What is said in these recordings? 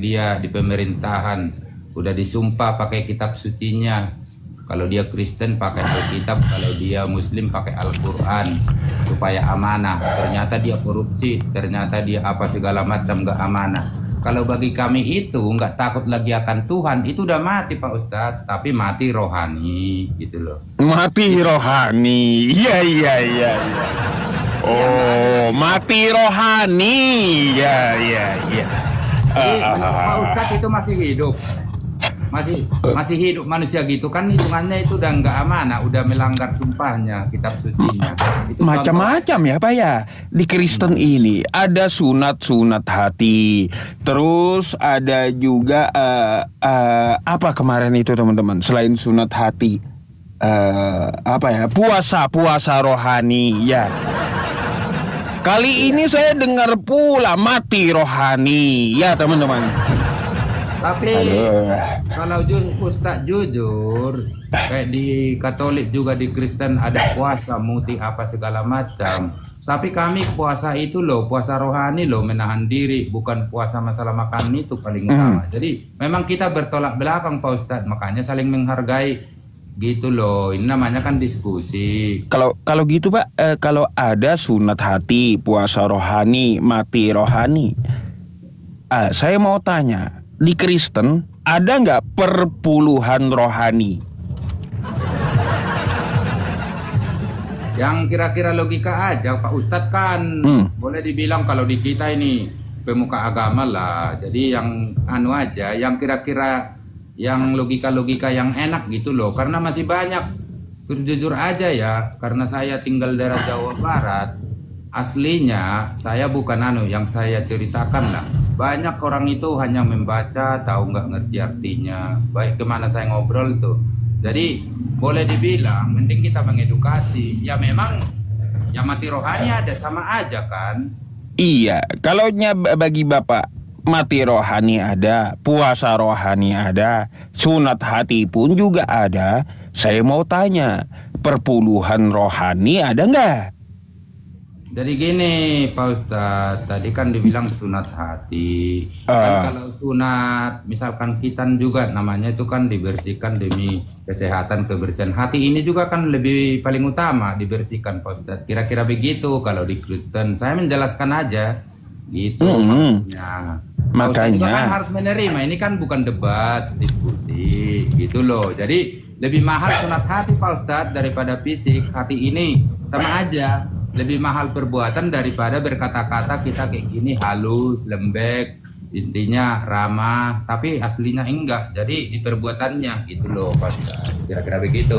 dia di pemerintahan, udah disumpah pakai kitab sucinya. Kalau dia Kristen pakai Alkitab, kalau dia Muslim pakai Al-Quran supaya amanah. Ternyata dia korupsi, ternyata dia apa segala macam nggak amanah. Kalau bagi kami itu nggak takut lagi akan Tuhan, itu udah mati Pak Ustadz, tapi mati rohani gitu loh. Mati rohani, iya. Oh, mati rohani, iya. Jadi menurut Pak Ustadz itu masih hidup. Masih hidup manusia gitu kan, hitungannya itu udah nggak amanah, udah melanggar sumpahnya, kitab sucinya. Macam-macam ya Pak ya. Di Kristen ini ada sunat hati. Terus ada juga apa kemarin itu teman-teman, selain sunat hati, apa ya, puasa rohani ya. Kali ini saya dengar pula mati rohani ya teman-teman. Tapi kalau Ustadz jujur, kayak di Katolik juga di Kristen ada puasa, muti apa segala macam. Tapi kami puasa itu loh, puasa rohani loh, menahan diri, bukan puasa masalah makan itu paling utama. Jadi memang kita bertolak belakang Pak Ustadz, makanya saling menghargai gitu loh. Ini namanya kan diskusi. Kalau gitu Pak, kalau ada sunat hati, puasa rohani, mati rohani, saya mau tanya. Di Kristen ada nggak perpuluhan rohani? Yang kira-kira logika aja Pak Ustadz kan boleh dibilang kalau di kita ini pemuka agama lah. Jadi yang anu aja, yang kira-kira yang logika-logika yang enak gitu loh. Karena masih banyak, jujur aja ya, karena saya tinggal daerah Jawa Barat. Aslinya saya bukan anu yang saya ceritakan lah. Banyak orang itu hanya membaca, tahu nggak ngerti artinya. Baik kemana saya ngobrol tuh. Jadi boleh dibilang mending kita mengedukasi. Ya memang yang mati rohani ada sama aja kan. Iya, kalau bagi Bapak mati rohani ada, puasa rohani ada, sunat hati pun juga ada. Saya mau tanya, perpuluhan rohani ada nggak? Jadi gini Pak Ustadz, tadi kan dibilang sunat hati. Kan kalau sunat, misalkan khitan juga namanya itu kan dibersihkan demi kesehatan, kebersihan hati. Ini juga kan lebih paling utama dibersihkan Pak Ustadz. Kira-kira begitu kalau di Kristen. Saya menjelaskan aja gitu maksudnya. Makanya juga kan harus menerima. Ini kan bukan debat, diskusi gitu loh. Jadi lebih mahal sunat hati Pak Ustadz daripada fisik. Hati ini sama aja. Lebih mahal perbuatan daripada berkata-kata kita kayak gini halus, lembek, intinya ramah, tapi aslinya enggak. Jadi di perbuatannya gitu loh Pak. Kira-kira begitu.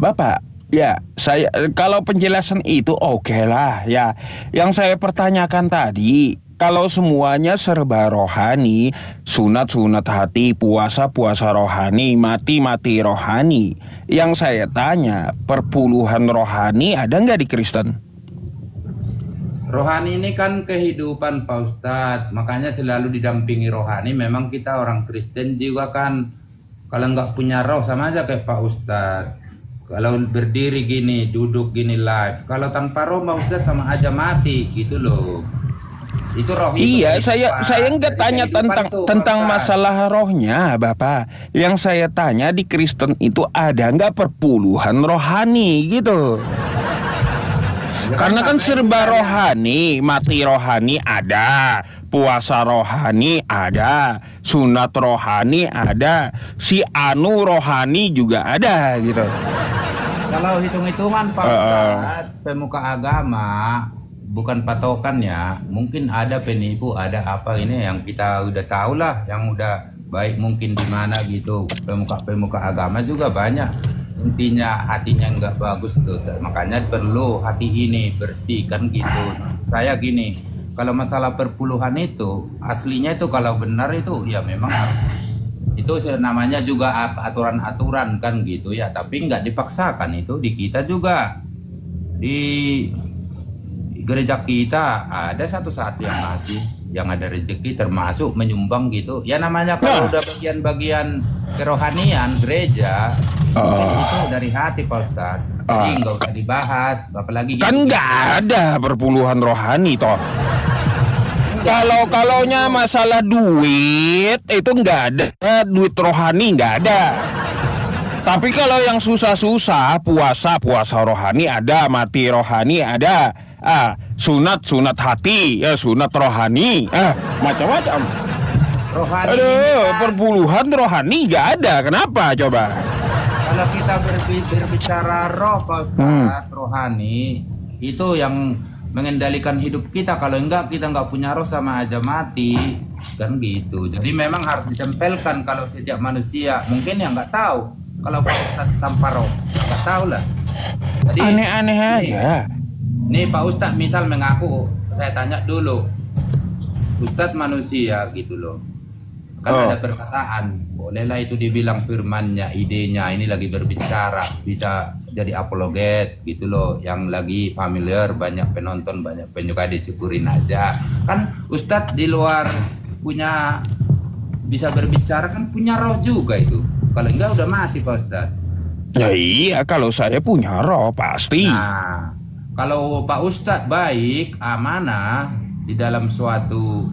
Bapak, ya saya kalau penjelasan itu oke lah ya. Yang saya pertanyakan tadi, kalau semuanya serba rohani, sunat hati, puasa rohani, mati rohani. Yang saya tanya, perpuluhan rohani ada nggak di Kristen? Rohani ini kan kehidupan Pak Ustadz, makanya selalu didampingi rohani. Memang kita orang Kristen juga kan, kalau nggak punya roh sama aja kayak Pak Ustadz. Kalau berdiri gini, duduk gini live, kalau tanpa roh Pak Ustadz sama aja mati gitu loh. Itu roh itu. Iya, saya nggak tanya tentang masalah rohnya, Bapak. Yang saya tanya di Kristen itu ada nggak perpuluhan rohani gitu? Ya, karena kan serba rohani, mati rohani ada, puasa rohani ada, sunat rohani ada, si anu rohani juga ada gitu. Kalau hitung-hitungan Pak Ustadz, pemuka agama bukan patokan ya, mungkin ada penipu, ada apa ini yang kita udah tahu lah, yang udah baik mungkin di mana gitu. Pemuka agama juga banyak, intinya hatinya nggak bagus tuh, makanya perlu hati ini bersih kan gitu. Saya gini, kalau masalah perpuluhan itu aslinya itu kalau benar itu ya memang itu namanya juga aturan-aturan kan gitu ya, tapi nggak dipaksakan. Itu di kita juga di gereja kita ada satu saat yang ada rezeki termasuk menyumbang gitu ya, namanya kalau udah bagian-bagian kerohanian gereja itu dari hati Pak Ustadz. Jadi nggak usah dibahas apalagi kan gitu. Nggak ada perpuluhan rohani toh. Kalaunya masalah duit itu nggak ada, duit rohani nggak ada. Tapi kalau yang susah-susah, puasa rohani ada, mati rohani ada, sunat hati, sunat rohani, macam-macam. Rohani. Aduh, perpuluhan rohani nggak ada. Kenapa coba? Kalau kita berbicara roh, Pak Ustadz, rohani itu yang mengendalikan hidup kita. Kalau enggak, kita nggak punya roh, sama aja mati, kan gitu. Jadi memang harus ditempelkan. Kalau sejak manusia, mungkin yang nggak tahu. Kalau Pak Ustadz tanpa roh, nggak tahu lah. Jadi Aneh-aneh aja. Nih Pak Ustadz misal mengaku, saya tanya dulu, Ustadz manusia gitu loh. Kan ada perkataan, bolehlah itu dibilang firmannya, idenya, ini lagi berbicara, bisa jadi apologet gitu loh, yang lagi familiar, banyak penonton, banyak penyuka, disyukurin aja. Kan Ustadz di luar punya, bisa berbicara, kan punya roh juga itu. Kalau enggak udah mati Pak Ustadz. Ya iya, kalau saya punya roh pasti. Nah, kalau Pak Ustadz baik, amanah di dalam suatu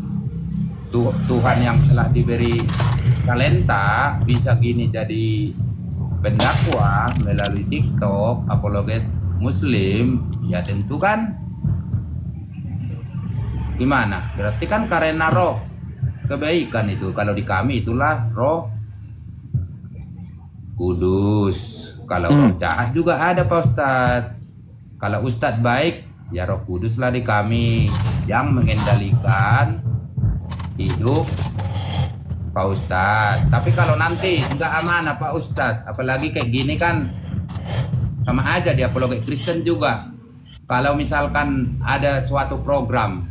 Tuhan yang telah diberi talenta, bisa gini jadi pendakwah melalui TikTok, apologet Muslim, ya tentu kan gimana? Berarti kan karena roh kebaikan itu. Kalau di kami itulah roh Kudus. Kalau roh jahat juga ada Pak Ustadz. Kalau Ustadz baik, ya Roh Kudus lah di kami yang mengendalikan hidup Pak Ustadz. Tapi kalau nanti nggak amanah Pak Ustadz, apalagi kayak gini kan sama aja dia apologet Kristen juga. Kalau misalkan ada suatu program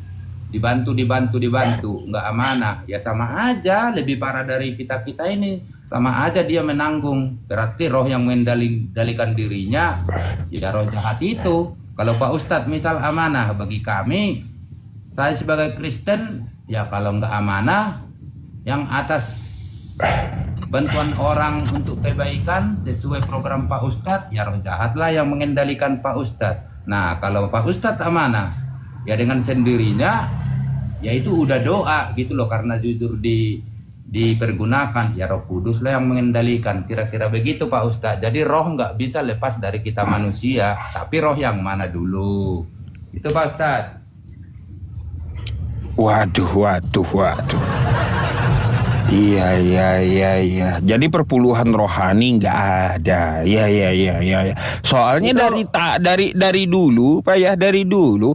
dibantu nggak amanah, ya sama aja, lebih parah dari kita ini. Sama aja dia menanggung. Berarti roh yang mengendalikan dirinya, ya roh jahat itu. Kalau Pak Ustadz misal amanah bagi kami, saya sebagai Kristen, ya kalau nggak amanah, yang atas bantuan orang untuk kebaikan sesuai program Pak Ustadz, ya roh jahat lah yang mengendalikan Pak Ustadz. Nah kalau Pak Ustadz amanah, ya dengan sendirinya, ya itu udah doa gitu loh, karena jujur dipergunakan, ya Roh Kudus lah yang mengendalikan. Kira-kira begitu Pak Ustadz. Jadi roh nggak bisa lepas dari kita manusia, tapi roh yang mana dulu, itu Pak Ustadz. Waduh. Iya. Jadi perpuluhan rohani nggak ada. Iya. Soalnya itu, dari dulu, Pak ya, dari dulu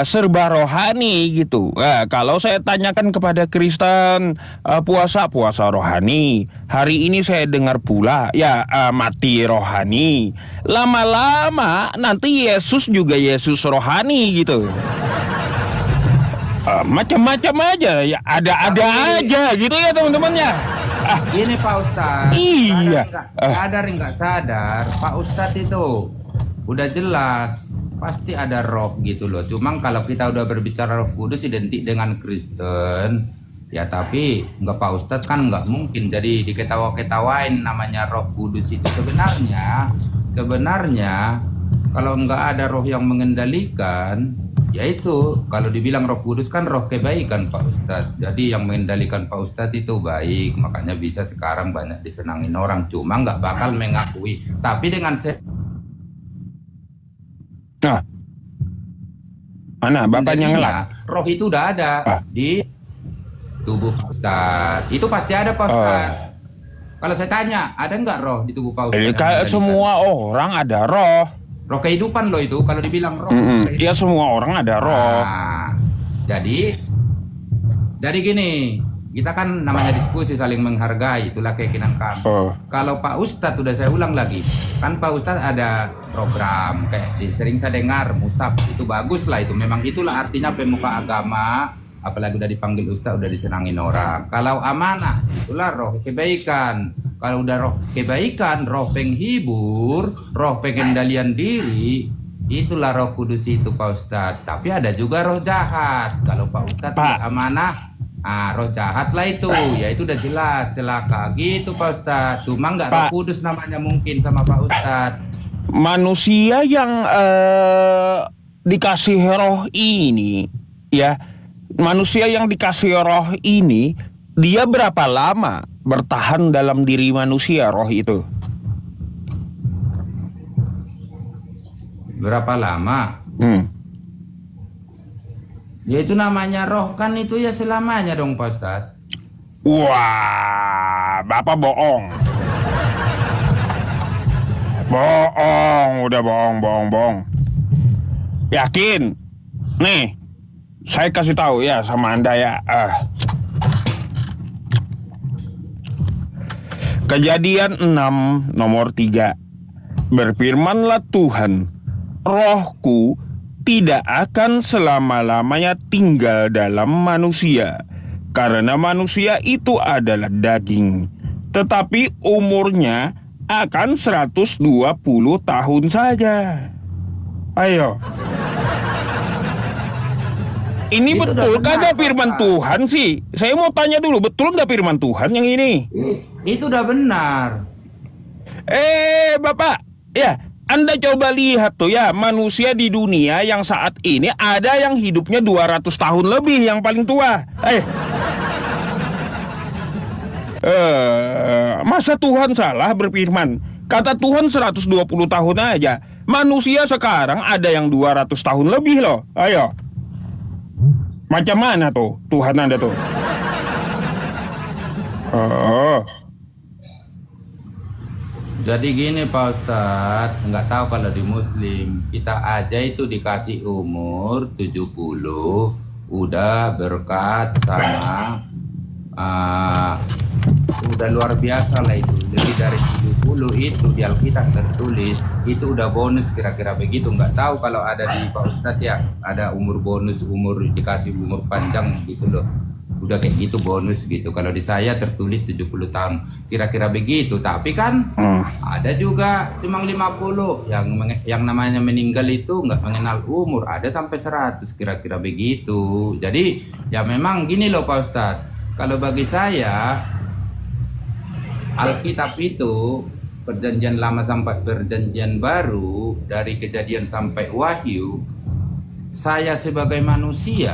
serba rohani gitu. Kalau saya tanyakan kepada Kristen, puasa rohani. Hari ini saya dengar pula, ya mati rohani. Lama-lama nanti Yesus juga Yesus rohani gitu. Macam-macam aja ya, ada aja gitu ya teman-teman ya. Gini Pak Ustadz, iya, sadar nggak sadar, Pak Ustadz itu udah jelas pasti ada roh gitu loh. Cuma kalau kita udah berbicara Roh Kudus identik dengan Kristen, ya tapi nggak Pak Ustadz kan nggak mungkin jadi diketawa-ketawain namanya Roh Kudus itu. Sebenarnya kalau nggak ada roh yang mengendalikan, yaitu kalau dibilang Roh Kudus kan roh kebaikan Pak Ustadz. Jadi yang mengendalikan Pak Ustadz itu baik, makanya bisa sekarang banyak disenangin orang. Cuma nggak bakal mengakui. Tapi dengan mana bapaknya ngelak? Roh itu udah ada di tubuh Pak Ustadz. Itu pasti ada Pak Ustadz. Kalau saya tanya, ada nggak roh di tubuh Pak Ustadz? Kayak semua orang ada roh. Roh kehidupan loh itu, kalau dibilang roh. Iya semua orang ada roh. Nah, jadi gini, kita kan namanya diskusi saling menghargai, itulah keyakinan kami. Kalau Pak Ustadz, udah saya ulang lagi, kan Pak Ustadz ada program kayak sering saya dengar musab, itu bagus lah itu. Memang itulah artinya pemuka agama, apalagi udah dipanggil Ustadz, udah disenangin orang. Kalau amanah, itulah roh kebaikan. Kalau udah roh kebaikan, roh penghibur, roh pengendalian diri, itulah Roh Kudus itu Pak Ustadz. Tapi ada juga roh jahat. Kalau Pak Ustadz amanah, roh jahat lah itu. Ya itu udah jelas celaka gitu Pak Ustadz. Cuma nggak Roh Kudus namanya mungkin sama Pak Ustadz. Manusia yang dikasih roh ini, ya manusia yang dikasih roh ini, dia berapa lama bertahan dalam diri manusia roh itu? Berapa lama? Ya itu namanya roh kan itu ya selamanya dong Pak Ustadz. Wah, Bapak bohong. Bohong, udah bohong. Yakin? Nih, saya kasih tahu ya sama Anda ya. Kejadian 6 nomor 3. Berfirmanlah Tuhan, rohku tidak akan selama-lamanya tinggal dalam manusia, karena manusia itu adalah daging, tetapi umurnya akan 120 tahun saja. Ayo. Ini Itu betul udah kagak benar, firman Pak. Tuhan sih? Saya mau tanya dulu, betul nggak firman Tuhan yang ini? Itu udah benar. Bapak, ya, Anda coba lihat tuh ya, manusia di dunia yang saat ini ada yang hidupnya 200 tahun lebih yang paling tua. Masa Tuhan salah berfirman? Kata Tuhan 120 tahun aja. Manusia sekarang ada yang 200 tahun lebih loh. Ayo. Macam mana tuh Tuhan Anda tuh? Jadi gini Pak Ustadz, nggak tahu kalau di Muslim kita aja itu dikasih umur 70, udah berkat sama udah luar biasa lah itu. Lebih dari 70 itu di Alkitab tertulis, itu udah bonus kira-kira begitu. Nggak tahu kalau ada di Pak Ustadz ya, ada umur bonus, umur dikasih umur panjang gitu loh. Udah kayak gitu bonus gitu. Kalau di saya tertulis 70 tahun kira-kira begitu. Tapi kan ada juga cuma 50 yang namanya meninggal itu nggak mengenal umur, ada sampai 100 kira-kira begitu. Jadi ya memang gini loh Pak Ustadz, kalau bagi saya Alkitab itu perjanjian lama sampai perjanjian baru, dari Kejadian sampai Wahyu, saya sebagai manusia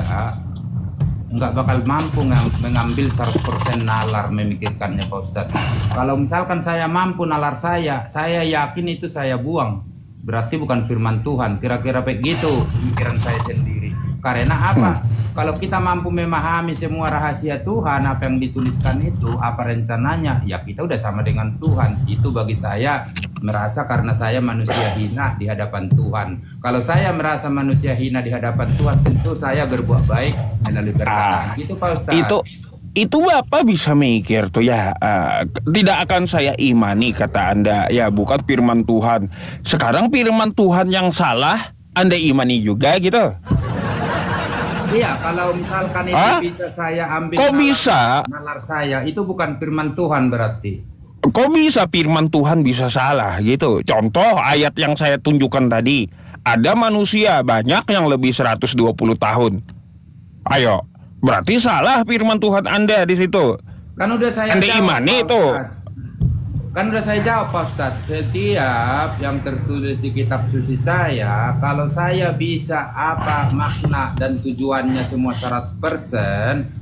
nggak bakal mampu mengambil 100% nalar memikirkannya Pak Ustadz. Kalau misalkan saya mampu nalar saya yakin itu saya buang. Berarti bukan firman Tuhan. Kira-kira begitu pemikiran saya sendiri. Karena apa? Kalau kita mampu memahami semua rahasia Tuhan, apa yang dituliskan itu, apa rencananya, ya kita udah sama dengan Tuhan. Itu bagi saya merasa karena saya manusia hina di hadapan Tuhan. Kalau saya merasa manusia hina di hadapan Tuhan, tentu saya berbuat baik melalui perkataan. Itu Pak Ustadz. Itu Bapak bisa mikir tuh ya, tidak akan saya imani kata Anda, ya bukan firman Tuhan. Sekarang firman Tuhan yang salah, Anda imani juga gitu? Iya, kalau misalkan itu bisa saya ambil. Kok bisa? Nalar saya, itu bukan firman Tuhan berarti. Kok bisa firman Tuhan bisa salah gitu? Contoh ayat yang saya tunjukkan tadi, ada manusia banyak yang lebih 120 tahun. Ayo, berarti salah firman Tuhan Anda di situ. Kan udah saya Anda jawab, imani Pak itu. Ustadz. Kan udah saya jawab Pak Ustadz. Setiap yang tertulis di kitab suci saya, kalau saya bisa apa makna dan tujuannya semua 100%,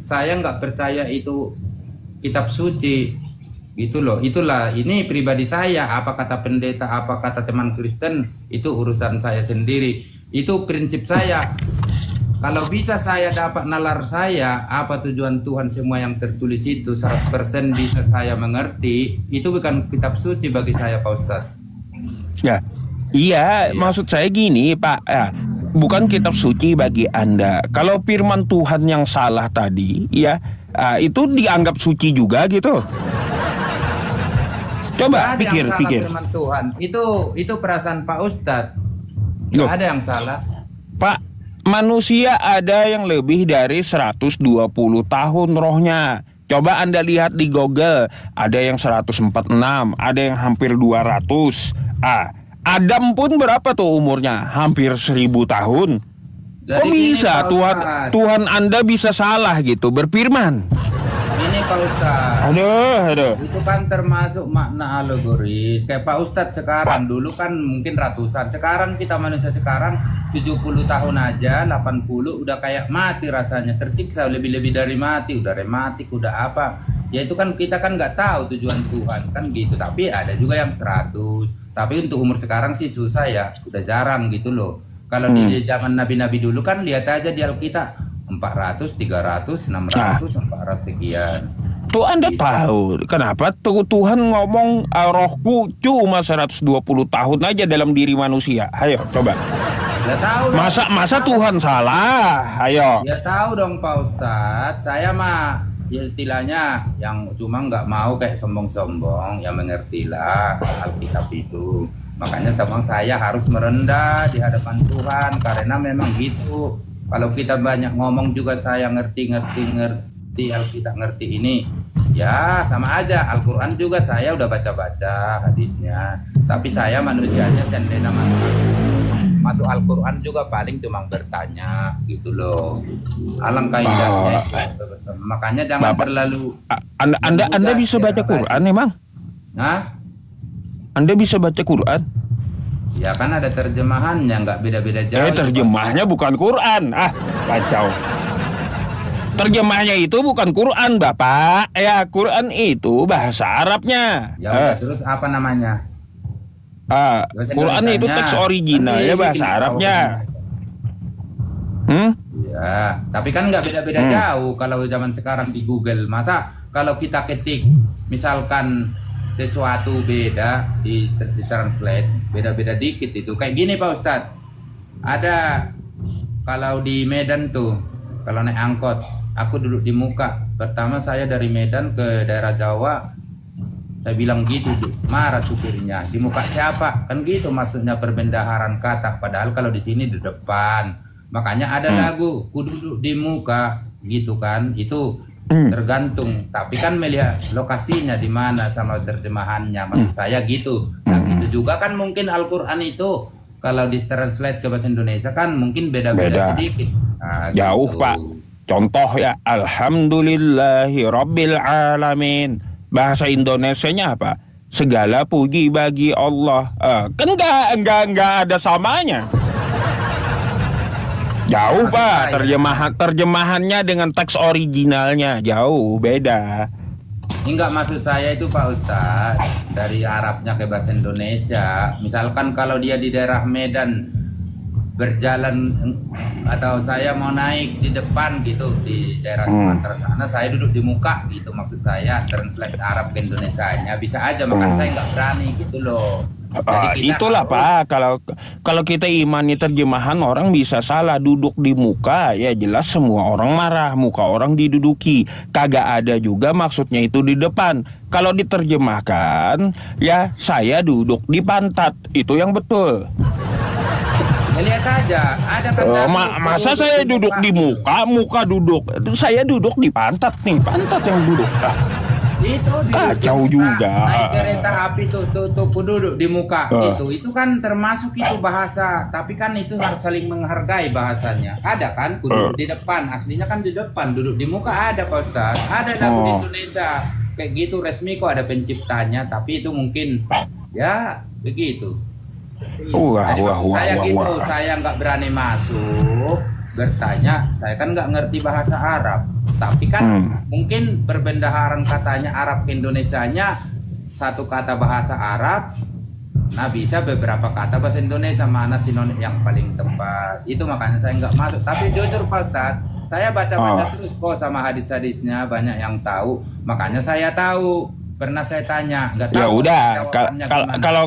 saya nggak percaya itu kitab suci. Gitu loh. Itulah, ini pribadi saya. Apa kata pendeta, apa kata teman Kristen, itu urusan saya sendiri. Itu prinsip saya. Kalau bisa saya dapat nalar saya, apa tujuan Tuhan semua yang tertulis itu 100% bisa saya mengerti, itu bukan kitab suci bagi saya Pak Ustadz. Ya, iya, maksud saya gini Pak, bukan kitab suci bagi Anda. Kalau firman Tuhan yang salah tadi, ya, itu dianggap suci juga gitu. Coba pikir. Firman Tuhan itu perasaan Pak Ustadz. Nggak ada yang salah. Pak, manusia ada yang lebih dari 120 tahun rohnya. Coba Anda lihat di Google, ada yang 146, ada yang hampir 200. Adam pun berapa tuh umurnya? Hampir 1000 tahun. Jadi kok bisa Tuhan Anda bisa salah gitu berfirman? Ini Pak Ustadz. Aduh. Itu kan termasuk makna alegoris. Kayak Pak Ustadz sekarang, dulu kan mungkin ratusan. Sekarang kita manusia sekarang 70 tahun aja, 80 udah kayak mati rasanya. Tersiksa lebih-lebih dari mati, udah rematik, udah apa. Ya itu kan kita kan nggak tahu tujuan Tuhan kan gitu. Tapi ada juga yang 100. Tapi untuk umur sekarang sih susah ya, udah jarang gitu loh. Kalau di zaman nabi-nabi dulu kan lihat aja di Alkitab 400, 300, 600, 400 sekian. Tuh Anda tahu kenapa Tuhan ngomong rohku cuma 120 tahun aja dalam diri manusia. Ayo coba. Ya tahu. Masa Tuhan salah? Ayo. Ya tahu dong Pak Ustadz. Saya mah ya istilahnya yang cuma nggak mau kayak sombong-sombong, ya mengertilah Alkitab itu. Makanya teman saya harus merendah di hadapan Tuhan karena memang gitu. Kalau kita banyak ngomong juga saya ngerti Alkitab ngerti ini, ya sama aja. Al-Quran juga saya udah baca-baca hadisnya, tapi saya manusianya sendena masuk Al-Quran juga paling cuma bertanya gitu loh. Alangkah indahnya itu. Makanya jangan terlalu. Anda bisa baca Quran emang? Nah, Anda bisa baca Quran? ya kan ada terjemahannya, nggak beda-beda jauh. Terjemahnya bukan Quran. Kacau. Terjemahnya itu bukan Quran, Bapak. Ya, Quran itu bahasa Arabnya. Ya udah, terus apa namanya? Quran itu teks original ya, bahasa Arabnya. Ya, tapi kan nggak beda-beda jauh kalau zaman sekarang di Google. Masa kalau kita ketik misalkan sesuatu beda di translate, beda-beda dikit itu. Kayak gini Pak Ustadz, ada kalau di Medan tuh, kalau naik angkot, aku duduk di muka. Pertama saya dari Medan ke daerah Jawa, saya bilang gitu, marah supirnya. Di muka siapa? Kan gitu maksudnya perbendaharaan kata. Padahal kalau di sini di depan. Makanya ada lagu, ku duduk di muka, gitu kan? Itu tergantung. Tapi kan melihat lokasinya di mana sama terjemahannya. Maksud saya gitu. Nah itu juga kan mungkin Al-Quran itu kalau ditranslate ke bahasa Indonesia kan mungkin beda-beda sedikit. Nah, jauh gitu. Pak. Contoh ya, Alhamdulillahi Rabbil Alamin. Bahasa Indonesianya apa? Segala puji bagi Allah. Kan enggak ada samanya. Jauh Pak, terjemahannya dengan teks originalnya jauh beda. Enggak, maksud saya itu Pak Ustadz, dari Arabnya ke bahasa Indonesia. Misalkan kalau dia di daerah Medan berjalan atau saya mau naik di depan gitu di daerah Sumatera sana, saya duduk di muka gitu, maksud saya translate Arab ke Indonesianya bisa aja. Makanya saya nggak berani gitu loh. Itulah Pak, kalau kita imani terjemahan orang bisa salah. Duduk di muka ya jelas semua orang marah, muka orang diduduki. Kagak ada juga maksudnya itu di depan. Kalau diterjemahkan ya saya duduk di pantat, itu yang betul. Ya, lihat aja, ada kan masa saya duduk di muka duduk. Saya duduk di pantat nih, pantat yang duduk. Itu kacau juga. Naik kereta api tuh duduk di muka itu kan termasuk itu bahasa, tapi kan itu harus saling menghargai bahasanya. Ada kan duduk di depan, aslinya kan di depan, duduk di muka ada Pak Ustadz. Ada lagu di Indonesia kayak gitu resmi kok, ada penciptanya, tapi itu mungkin ya begitu. Saya nggak berani masuk bertanya, saya kan nggak ngerti bahasa Arab. Tapi kan mungkin perbendaharaan katanya Arab ke Indonesianya satu kata bahasa Arab, nah bisa beberapa kata bahasa Indonesia, mana sinonim yang paling tepat. Itu makanya saya nggak masuk. Tapi jujur Pak Ustadz, saya baca-baca terus kok sama hadis-hadisnya, banyak yang tahu. Makanya saya tahu. Pernah saya tanya, nggak tahu. Ya udah,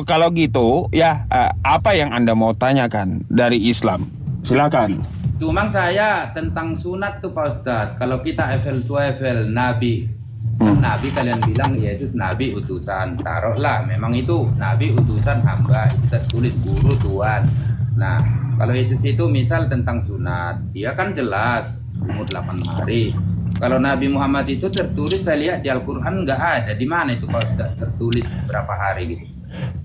kalau gitu ya apa yang Anda mau tanyakan dari Islam? Silakan. Cuma saya tentang sunat tuh Pak Ustadz. Kalau kita Eiffel Nabi, Nabi kalian bilang Yesus Nabi utusan, taruhlah memang itu Nabi utusan hamba, itu tertulis guru Tuhan. Nah kalau Yesus itu misal tentang sunat, dia kan jelas umur 8 hari. Kalau Nabi Muhammad itu tertulis, saya lihat di Al-Quran nggak ada. Di mana itu Pak Ustadz tertulis berapa hari gitu?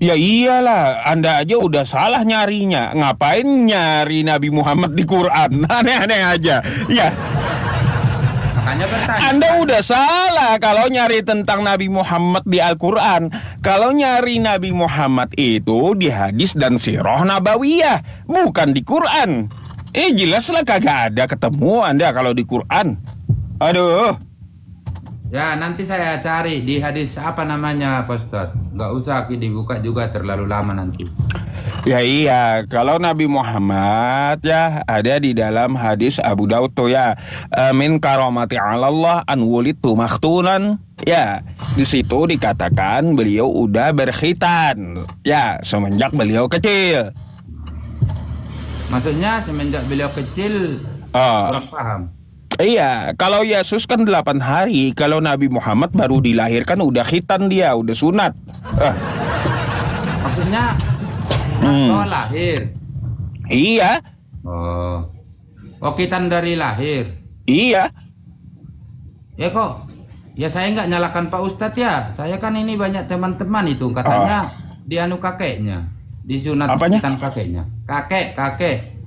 Ya iyalah, Anda aja udah salah nyarinya. Ngapain nyari Nabi Muhammad di Quran? Aneh-aneh aja. Ya. makanya bertanya. Anda udah salah kalau nyari tentang Nabi Muhammad di Al-Quran. Kalau nyari Nabi Muhammad itu di hadis dan sirah nabawiyah, bukan di Quran. Jelaslah kagak ada ketemu Anda kalau di Quran. Aduh. Ya nanti saya cari di hadis apa namanya Pak Ustadz. Nggak usah dibuka juga terlalu lama nanti. Ya iya, kalau Nabi Muhammad ya ada di dalam hadis Abu Daud tuh ya, min karomati Allah an wulidtu makhtunan. Ya, di situ dikatakan beliau udah berkhitan. Ya, semenjak beliau kecil. Maksudnya semenjak beliau kecil kurang paham. Iya, kalau Yesus kan 8 hari, kalau Nabi Muhammad baru dilahirkan udah khitan dia, udah sunat. Maksudnya lahir. Iya. Oh, khitan dari lahir. Iya. Ya kok? Ya saya nggak nyalakan Pak Ustadz ya. Saya kan ini banyak teman-teman itu katanya dianu kakeknya, disunat khitan kakeknya. Kakek.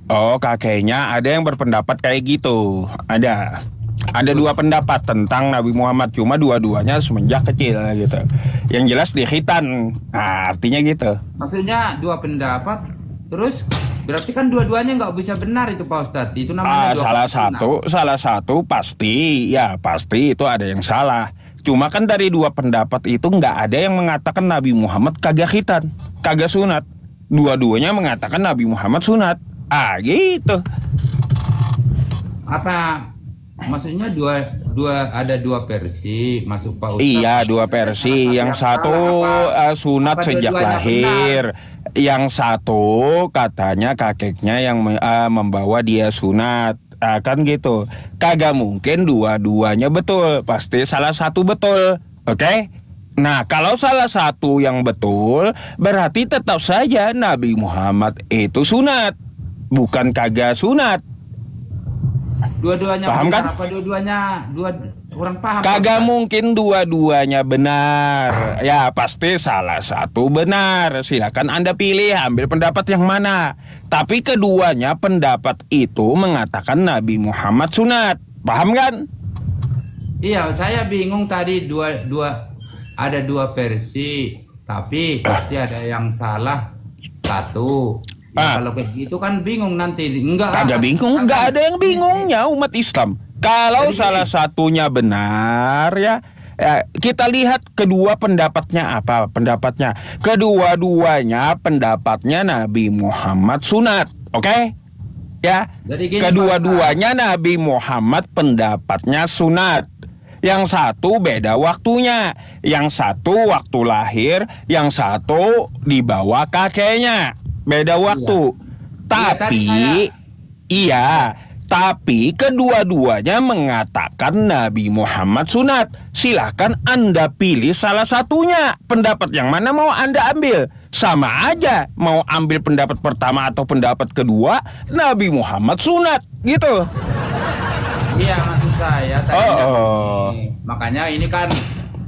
Oh, kakeknya ada yang berpendapat kayak gitu. Ada dua pendapat tentang Nabi Muhammad, cuma dua-duanya semenjak kecil gitu. Yang jelas di khitan. Nah, artinya gitu. Maksudnya dua pendapat, terus berarti kan dua-duanya nggak bisa benar itu Pak Ustadz. Itu namanya salah satu pasti itu ada yang salah. Cuma kan dari dua pendapat itu nggak ada yang mengatakan Nabi Muhammad kagak khitan, kagak sunat. Dua-duanya mengatakan Nabi Muhammad sunat. Gitu. Apa maksudnya ada dua versi masuk Pak Ustadz? Iya, dua versi. Yang satu sunat sejak lahir. Benar? Yang satu katanya kakeknya yang membawa dia sunat. Kan gitu. Kagak mungkin dua-duanya betul. Pasti salah satu betul. Oke? Nah, kalau salah satu yang betul, berarti tetap saja Nabi Muhammad itu sunat, bukan kagak sunat. Dua-duanya paham benar, kan? apa dua-duanya kurang paham? Kagak mungkin dua-duanya benar. Ya, pasti salah satu benar. Silakan Anda pilih, ambil pendapat yang mana. Tapi keduanya pendapat itu mengatakan Nabi Muhammad sunat. Paham kan? Iya, saya bingung tadi ada dua versi, tapi pasti ada yang salah satu. Ya, kalau kayak gitu kan bingung nanti. Kagak bingung, nggak ada yang bingungnya umat Islam. Kalau salah satunya benar ya, kita lihat kedua pendapatnya apa pendapatnya. Kedua-duanya pendapatnya Nabi Muhammad sunat, oke? Ya, kedua-duanya Nabi Muhammad pendapatnya sunat. Yang satu beda waktunya, yang satu waktu lahir, yang satu dibawa kakeknya, beda waktu. Tapi kedua-duanya mengatakan Nabi Muhammad sunat. Silahkan Anda pilih salah satunya. Pendapat yang mana mau Anda ambil? Sama aja, mau ambil pendapat pertama atau pendapat kedua, Nabi Muhammad sunat, gitu. Iya, maksud saya tadi makanya ini kan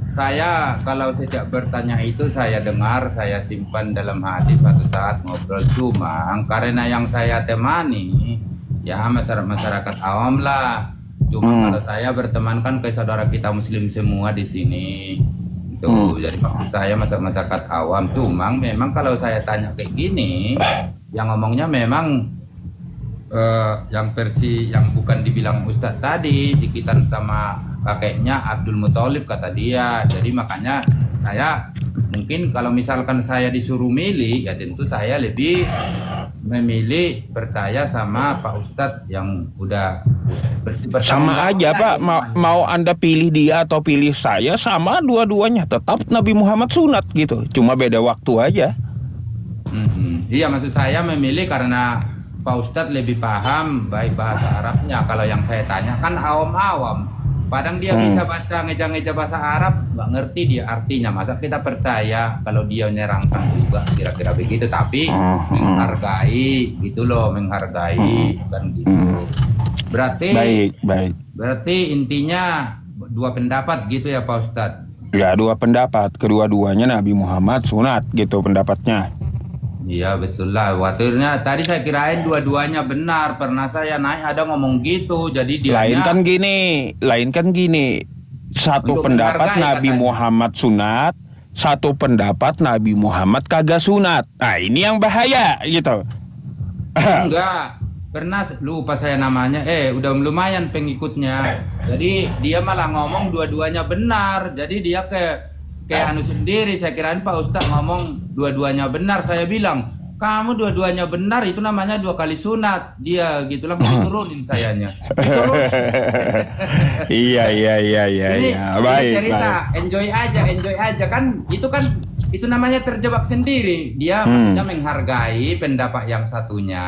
saya kalau sejak bertanya itu saya dengar, saya simpan dalam hati suatu saat ngobrol, cuma karena yang saya temani ya masyarakat awam lah. Cuma kalau saya berteman kan ke saudara kita muslim semua di sini. Itu jadi maksud saya masyarakat awam. Cuma memang kalau saya tanya kayak gini, yang ngomongnya memang yang versi yang bukan dibilang Ustadz tadi, dikitan sama kakeknya Abdul Muthalib kata dia. Jadi makanya saya mungkin kalau misalkan saya disuruh milih, ya tentu saya lebih memilih percaya sama Pak Ustadz yang udah sama aja Pak. Mau Anda pilih dia atau pilih saya, sama dua-duanya tetap Nabi Muhammad sunat gitu, cuma beda waktu aja. Iya, maksud saya memilih karena Pak Ustadz lebih paham baik bahasa Arabnya. Kalau yang saya tanya kan awam-awam, padahal dia bisa baca ngeja-ngeja bahasa Arab, nggak ngerti dia artinya. Masa kita percaya kalau dia nerangkan juga kira-kira begitu. Tapi menghargai gitu loh, menghargai kan gitu. Berarti baik. Berarti intinya dua pendapat gitu ya Pak Ustadz? Ya, dua pendapat. Kedua-duanya Nabi Muhammad sunat gitu pendapatnya. Iya betul lah. Waktunya tadi saya kirain dua-duanya benar. Pernah saya naik ada ngomong gitu. Jadi dia lain kan gini. Satu pendapat Nabi katanya. Muhammad sunat, satu pendapat Nabi Muhammad kagak sunat. Nah, ini yang bahaya gitu. Enggak. Pernah lupa saya namanya. Udah lumayan pengikutnya. Jadi dia malah ngomong dua-duanya benar. Jadi dia kayak anu sendiri. Saya kirain Pak Ustadz ngomong dua-duanya benar. Saya bilang, kamu dua-duanya benar, itu namanya 2 kali sunat. Dia gitu langsung diturunin sayanya. Iya. Ini Baik, cerita, enjoy aja kan. Itu namanya terjebak sendiri. Dia maksudnya menghargai pendapat yang satunya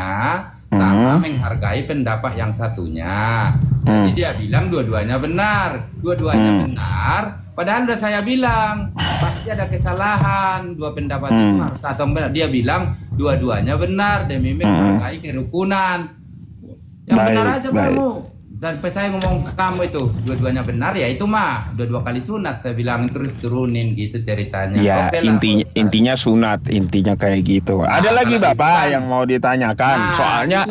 sama menghargai pendapat yang satunya. Jadi dia bilang dua-duanya benar. Padahal udah saya bilang pasti ada kesalahan. Dua pendapat itu harus satu benar. Dia bilang dua-duanya benar demi menghargai kerukunan. Yang benar aja kamu. Sampai saya ngomong ke kamu itu dua-duanya benar ya itu mah dua kali sunat. Saya bilang terus turunin gitu ceritanya. Ya intinya sunat, intinya kayak gitu. Ada lagi Bapak yang mau ditanyakan? Soalnya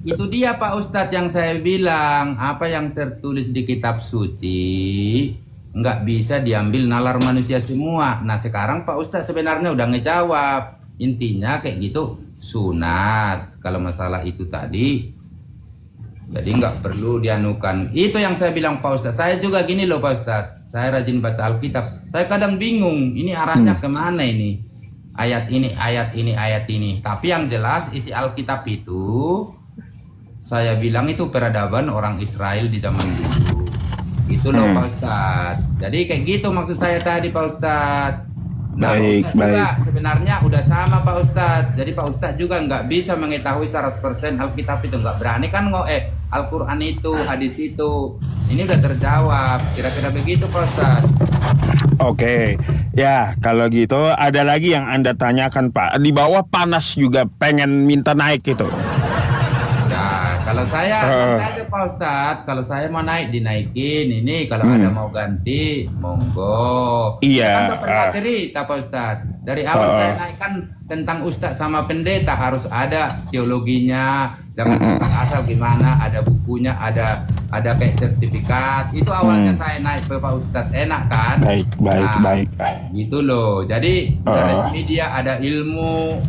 itu dia Pak Ustadz yang saya bilang, apa yang tertulis di kitab suci nggak bisa diambil nalar manusia semua. Nah sekarang Pak Ustadz sebenarnya udah ngejawab. Intinya kayak gitu sunat. Kalau masalah itu tadi jadi nggak perlu dianukan. Itu yang saya bilang Pak Ustadz. Saya juga gini loh Pak Ustadz. Saya rajin baca Alkitab. Saya kadang bingung. Ini arahnya kemana ini? Ayat ini. Tapi yang jelas isi Alkitab itu, saya bilang itu peradaban orang Israel di zaman dulu. Itu loh Pak Ustadz. Jadi kayak gitu maksud saya tadi Pak Ustadz. Nah, baik. juga sebenarnya udah sama Pak Ustadz. Jadi Pak Ustadz juga nggak bisa mengetahui 100% Alkitab itu, nggak berani kan Al-Quran itu, hadis itu. Ini udah terjawab. Kira-kira begitu Pak Ustadz. Oke, ya kalau gitu ada lagi yang Anda tanyakan Pak. Di bawah panas juga pengen minta naik gitu. Ya kalau saya santai aja Pak Ustadz. Kalau saya mau naik dinaikin. Ini kalau ada mau ganti monggo. Iya. Saya kan udah pernah cerita Pak Ustadz. Dari awal saya naikkan tentang Ustadz sama pendeta harus ada teologinya. Jangan asal-asal gimana, ada bukunya, ada kayak sertifikat. Itu awalnya saya naik ke Pak Ustadz, enak kan? Baik. Gitu loh. Jadi resmi dia ada ilmu,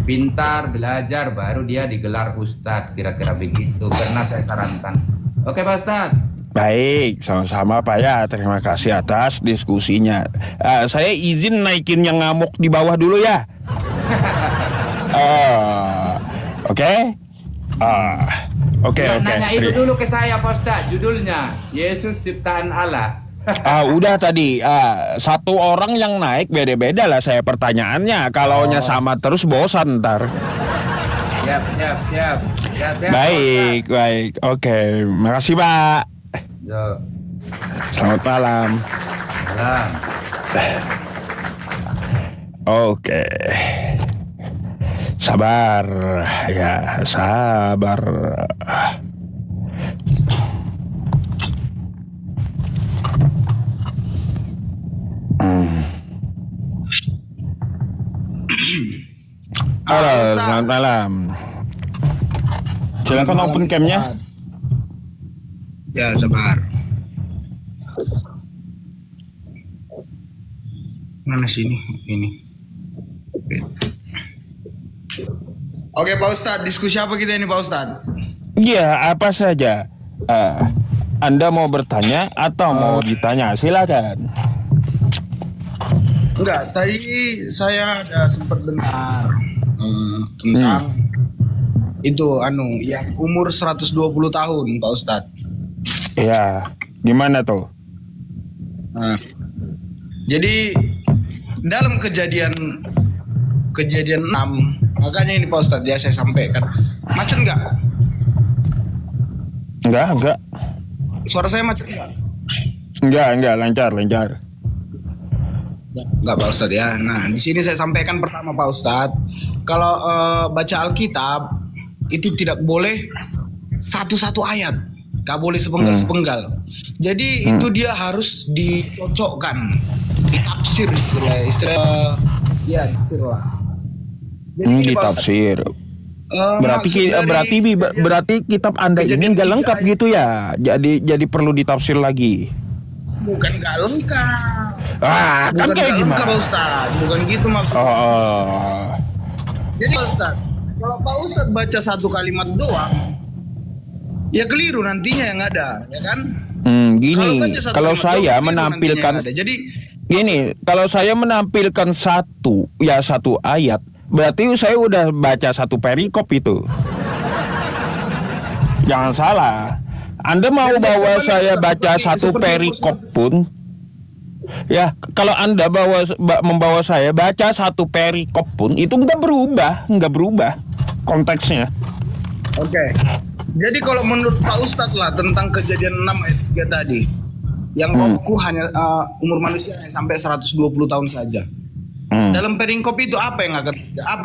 pintar, belajar, baru dia digelar Ustadz. Kira-kira begitu. Pernah saya sarankan. Oke Pak Ustadz. Baik, sama-sama Pak ya. Terima kasih atas diskusinya. Saya izin naikin yang ngamuk di bawah dulu ya. Oke. Oke. Nanya itu dulu ke saya Pak Ustadz, judulnya Yesus ciptaan Allah. Udah tadi satu orang yang naik beda-beda lah saya pertanyaannya. Kalaunya sama terus bosan ntar. Siap. Baik. Oke, makasih Pak. Yo. Selamat malam. Oke. Sabar. Halo, selamat malam. Silakan open cam-nya. Ya, sabar. Mana sini? Ini. Oke Pak Ustadz, diskusi apa kita ini Pak Ustadz? Iya, apa saja. Anda mau bertanya atau mau ditanya? Silakan. Enggak, tadi saya ada sempat dengar tentang itu yang umur 120 tahun Pak Ustadz. Iya, gimana tuh? Jadi dalam kejadian 6, makanya ini Pak Ustadz ya saya sampaikan. Macet nggak? Enggak. Suara saya macet nggak? Enggak, lancar. Enggak Pak Ustadz ya. Nah di sini saya sampaikan pertama Pak Ustadz, kalau baca Alkitab itu tidak boleh satu-satu ayat, nggak boleh sepenggal-sepenggal. Jadi itu dia harus dicocokkan, ditafsir istilah. Ya, tafsir lah. Jadi gini, Pak Ustadz. Ditafsir. Berarti kitab Anda ini nggak lengkap gitu ya. Jadi perlu ditafsir lagi. Bukan nggak lengkap. Kan kayak gimana? Pak Ustadz. Bukan gitu maksudnya. Jadi Pak Ustadz, kalau Pak Ustadz baca satu kalimat doang, ya keliru nantinya yang ada, ya kan? Gini, kalau saya menampilkan, kalau saya menampilkan satu ayat, berarti saya udah baca satu perikop itu. Jangan salah. Anda mau bawa saya baca satu perikop pun, ya, kalau Anda membawa saya baca satu perikop pun, itu nggak berubah konteksnya. Oke. Jadi kalau menurut Pak Ustadz lah tentang kejadian 6 ayat 3 tadi, yang rohku hanya umur manusia hanya sampai 120 tahun saja. Dalam perikop itu apa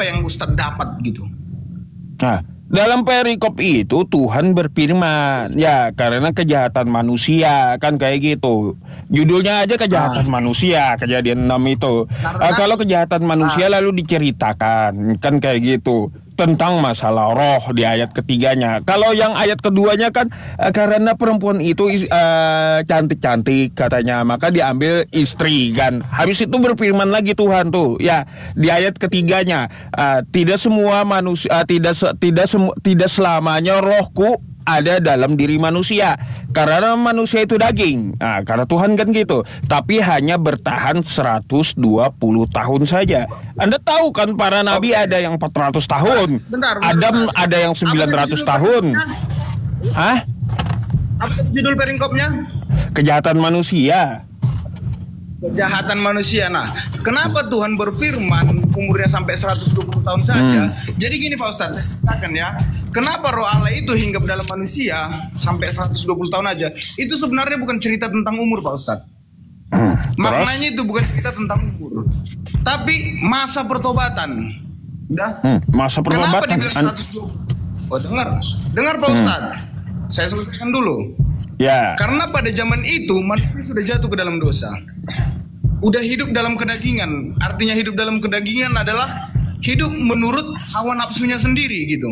yang Ustadz dapat gitu? Nah, dalam perikop itu Tuhan berfirman, ya karena kejahatan manusia, kan kayak gitu. Judulnya aja kejahatan manusia, kejadian 6 itu. Kalau kejahatan manusia lalu diceritakan, kan kayak gitu. Tentang masalah roh di ayat ketiganya. Kalau yang ayat keduanya kan karena perempuan itu cantik-cantik katanya, maka diambil istri kan. Habis itu berfirman lagi Tuhan tuh, ya di ayat ketiganya, tidak semua manusia, tidak selamanya rohku ada dalam diri manusia, karena manusia itu daging. Karena Tuhan kan gitu. Tapi hanya bertahan 120 tahun saja. Anda tahu kan para nabi ada yang 400 tahun. Adam ada yang 900 tahun. Hah? Apa judul perikopnya? Kejahatan manusia. Kejahatan manusia. Nah, kenapa Tuhan berfirman umurnya sampai 120 tahun saja? Jadi gini Pak Ustadz, saya katakan ya, kenapa roh Allah itu hinggap dalam manusia sampai 120 tahun aja? Itu sebenarnya bukan cerita tentang umur Pak Ustadz. Maknanya itu bukan cerita tentang umur, tapi masa pertobatan. Udah? Masa pertobatan. Kenapa dibilang 120? Oh, dengar Pak Ustadz. Saya selesaikan dulu. Ya. Karena pada zaman itu manusia sudah jatuh ke dalam dosa. Udah hidup dalam kedagingan. Artinya hidup dalam kedagingan adalah hidup menurut hawa nafsunya sendiri gitu.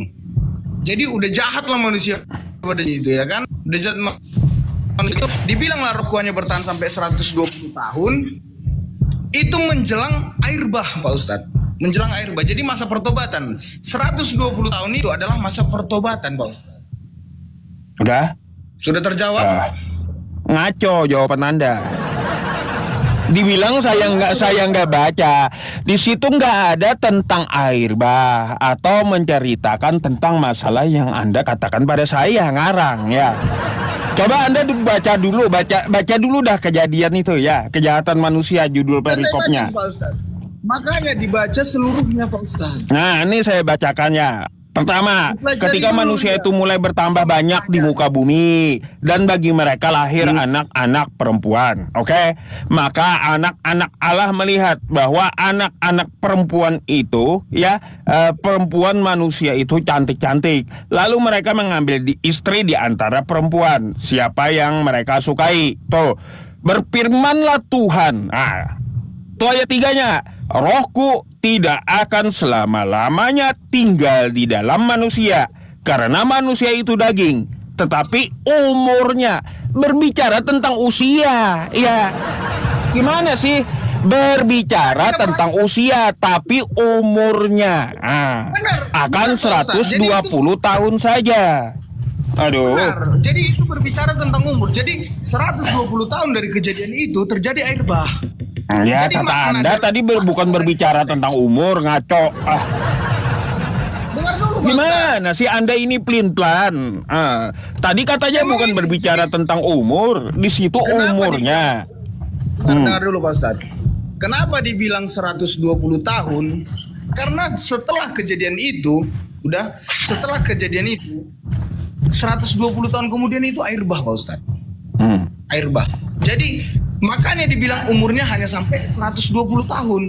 Jadi udah jahat lah manusia pada itu, ya kan? Udah jahat manusia. Dibilanglah roh kuahnya bertahan sampai 120 tahun. Itu menjelang air bah Pak Ustadz. Menjelang air bah. Jadi masa pertobatan 120 tahun itu adalah masa pertobatan Pak Ustadz. Udah? Sudah terjawab? Ngaco jawaban Anda. Dibilang saya nggak baca. Di situ nggak ada tentang air bah atau menceritakan tentang masalah yang Anda katakan pada saya ngarang ya. Coba Anda baca dulu dah kejadian itu ya, kejahatan manusia judul perikopnya. Makanya dibaca seluruhnya Pak Ustadz. Nah ini saya bacakannya. Pertama, ketika manusia itu mulai bertambah banyak di muka bumi, dan bagi mereka lahir anak-anak perempuan, oke? Maka anak-anak Allah melihat bahwa anak-anak perempuan itu, ya, perempuan manusia itu cantik-cantik. Lalu mereka mengambil istri di antara perempuan, siapa yang mereka sukai. Tuh, berfirmanlah Tuhan. Itu ayat 3-nya. Rohku tidak akan selama-lamanya tinggal di dalam manusia, karena manusia itu daging, tetapi umurnya. Berbicara tentang usia. Ya, gimana sih? Berbicara tentang usia, tapi umurnya akan 120 tahun saja. Aduh. Benar. Jadi itu berbicara tentang umur. Jadi 120 tahun dari kejadian itu terjadi air bah. Ya, jadi kata Anda tadi bukan berbicara tentang umur, ngaco. Dengar dulu, gimana sih Anda ini pelin-pelan? Tadi katanya bukan berbicara tentang umur, di situ umurnya. Dengar dulu Pak Ustadz. Kenapa dibilang 120 tahun? Karena setelah kejadian itu, setelah kejadian itu 120 tahun kemudian itu air bah Pak Ustadz. Air bah. Jadi makanya dibilang umurnya hanya sampai 120 tahun.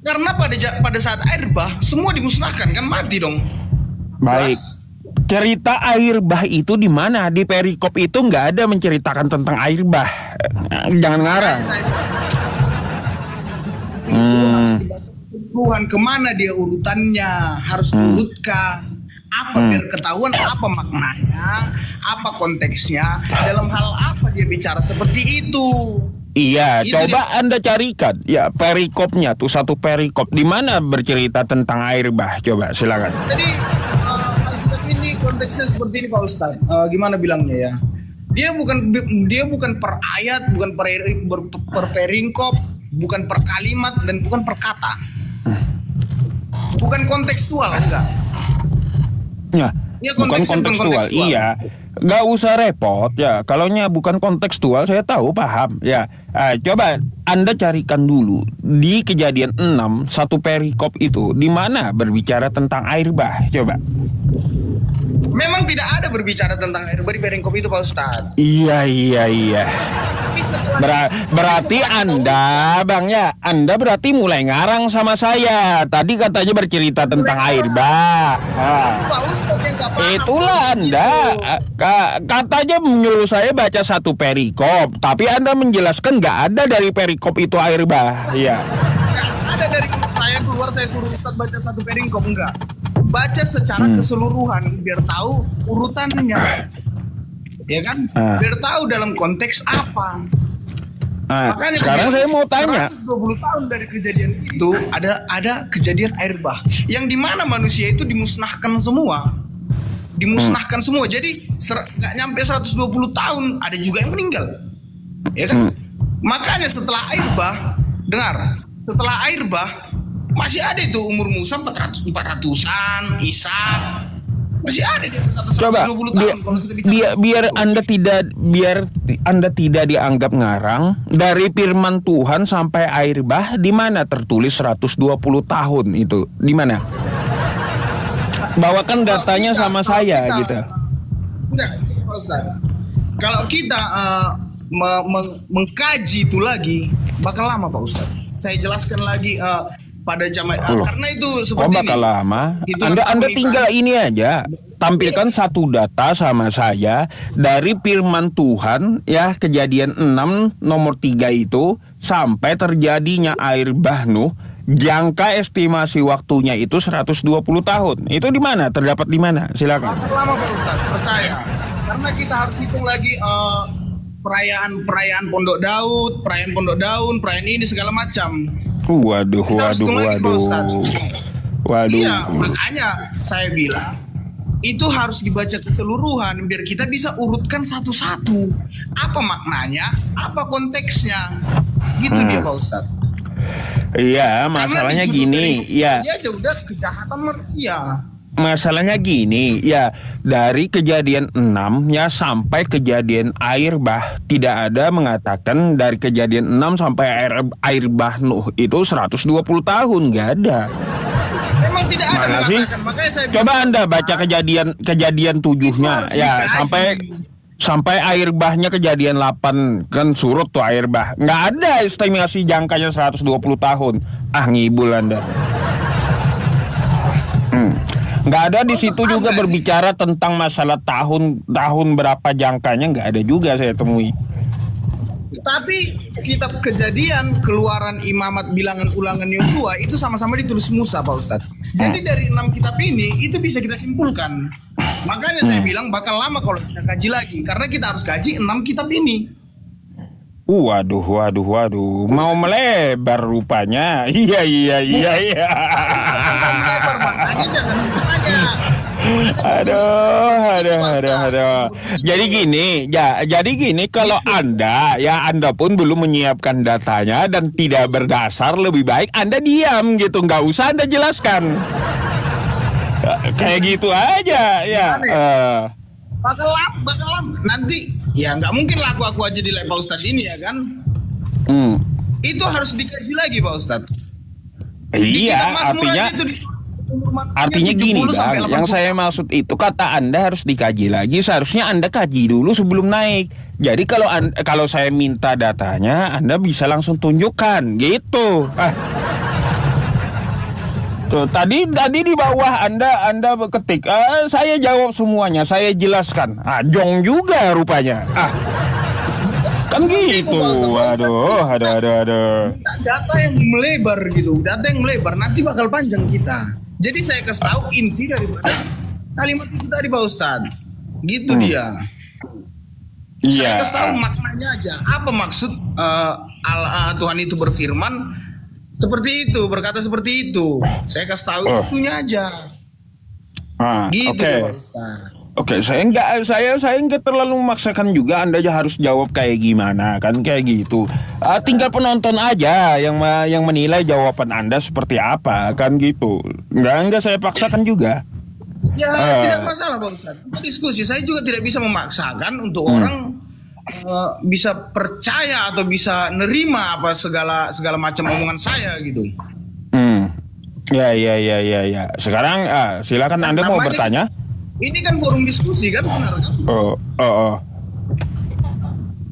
Karena pada saat air bah semua dimusnahkan kan, mati dong. Baik. Cerita air bah itu di mana? Di perikop itu nggak ada menceritakan tentang air bah. Jangan ngarang. keseluruhan kemana dia urutannya harus urutkan. Apa biar ketahuan apa maknanya, apa konteksnya, dalam hal apa dia bicara seperti itu. Iya, Itu coba Anda carikan ya perikopnya tuh, satu perikop di mana bercerita tentang air bah. Coba silakan. Jadi Alkitab ini konteksnya seperti ini Pak Ustadz. Gimana bilangnya ya? Dia bukan per ayat, bukan per perikop, bukan per kalimat dan bukan per kata. Bukan kontekstual, enggak. Ya, Ya, bukan konteksnya bukan kontekstual. kontekstual. Iya, nggak usah repot ya. Kalaunya bukan kontekstual, saya tahu, paham ya. Coba Anda carikan dulu di Kejadian 6 satu perikop itu di mana berbicara tentang air bah. Coba. Memang tidak ada berbicara tentang air bah di perikop itu Pak Ustadz. Iya. Tapi Berarti Anda, Bang ya, Anda berarti mulai ngarang sama saya. Tadi katanya bercerita tentang air bah. Pak Ustadz yang nggak paham. Itulah Anda katanya menyuruh saya baca satu perikop, tapi Anda menjelaskan nggak ada dari perikop itu air bah. Iya. Nggak ada dari saya keluar saya suruh Ustadz baca satu perikop, enggak. Baca secara keseluruhan biar tahu urutannya. Ya kan? Biar tahu dalam konteks apa. Makanya Sekarang saya mau tanya. 120 tahun dari kejadian itu ada kejadian air bah yang dimana manusia itu dimusnahkan semua. Dimusnahkan semua. Jadi nggak nyampe 120 tahun ada juga yang meninggal. Ya kan? Makanya setelah air bah, dengar, setelah air bah masih ada itu umur Musa 400-an, Ishak masih ada di atas 120 Coba tahun kalau kita bicara. biar Anda tidak dianggap ngarang, dari firman Tuhan sampai air bah di mana tertulis 120 tahun itu? Di mana? Bawakan datanya sama saya gitu. Enggak, gitu Pak Ustaz. Kalau kita mengkaji itu lagi bakal lama Pak Ustaz. Saya jelaskan lagi pada zaman karena itu seperti bakal ini. lama? Itu Anda tinggal ini aja. Tampilkan satu data sama saya dari firman Tuhan ya, Kejadian 6 nomor 3 itu sampai terjadinya air bah Nuh, jangka estimasi waktunya itu 120 tahun. Itu di mana? Terdapat di mana? Silakan. Bakal lama Pak Ustaz, percaya. Karena kita harus hitung lagi perayaan Pondok Daud, perayaan ini segala macam. Waduh. Iya, makanya saya bilang itu harus dibaca keseluruhan biar kita bisa urutkan satu-satu. Apa maknanya, apa konteksnya. Gitu dia Pak Ustadz. Iya, masalahnya gini, ya. Dia aja udah kejahatan manusia. Masalahnya gini, ya, dari Kejadian 6 ya sampai kejadian air bah tidak ada mengatakan dari Kejadian 6 sampai air bah Nuh itu 120 tahun, nggak ada. Memang tidak ada Mana sih? Makanya saya Coba Anda baca kejadian 7-nya ya, sampai air bahnya Kejadian 8 kan surut tuh air bah. Nggak ada estimasi jangkanya 120 tahun. Ngibul Anda. Nggak ada di situ juga berbicara tentang masalah tahun berapa jangkanya, nggak ada juga saya temui. Tapi kitab Kejadian, Keluaran, Imamat, Bilangan, Ulangan, Yosua itu sama-sama ditulis Musa Pak Ustadz. Jadi dari 6 kitab ini itu bisa kita simpulkan. Makanya saya bilang bakal lama kalau kita kaji lagi karena kita harus kaji 6 kitab ini. Waduh, mau melebar rupanya. Iya. Makanya jangan tanya. Aduh. Jadi gini, kalau Anda pun belum menyiapkan datanya dan tidak berdasar, lebih baik Anda diam gitu, nggak usah Anda jelaskan. Kayak gitu aja ya. Bakal lama nanti. Ya nggak mungkin lah aku aja di Pak Ustadz ini ya kan. Itu harus dikaji lagi Pak Ustadz. Iya, artinya gini Bang, yang saya maksud itu kata Anda harus dikaji lagi, seharusnya Anda kaji dulu sebelum naik. Jadi kalau saya minta datanya, Anda bisa langsung tunjukkan gitu. Tuh, tadi di bawah Anda ketik, saya jawab semuanya, saya jelaskan. Jong juga rupanya. Kan gitu. Aduh. Data yang melebar gitu, data yang melebar nanti bakal panjang kita. Jadi saya kasih tahu inti daripada kalimat itu tadi Pak Ustadz. Gitu dia. Saya kasih tahu maknanya aja. Apa maksud Tuhan itu berfirman seperti itu, berkata seperti itu. Saya kasih tahu itunya aja. Gitu Pak Ustadz. Oke, saya enggak terlalu memaksakan juga Anda harus jawab kayak gimana kan, kayak gitu. Tinggal penonton aja yang menilai jawaban Anda seperti apa kan gitu. Enggak saya paksakan juga. Ya tidak masalah Pak Ustadz. Kita diskusi. Saya juga tidak bisa memaksakan untuk orang bisa percaya atau bisa nerima apa segala macam omongan saya gitu. Ya. Sekarang silakan Anda mau bertanya. Ini kan forum diskusi kan, benar kan?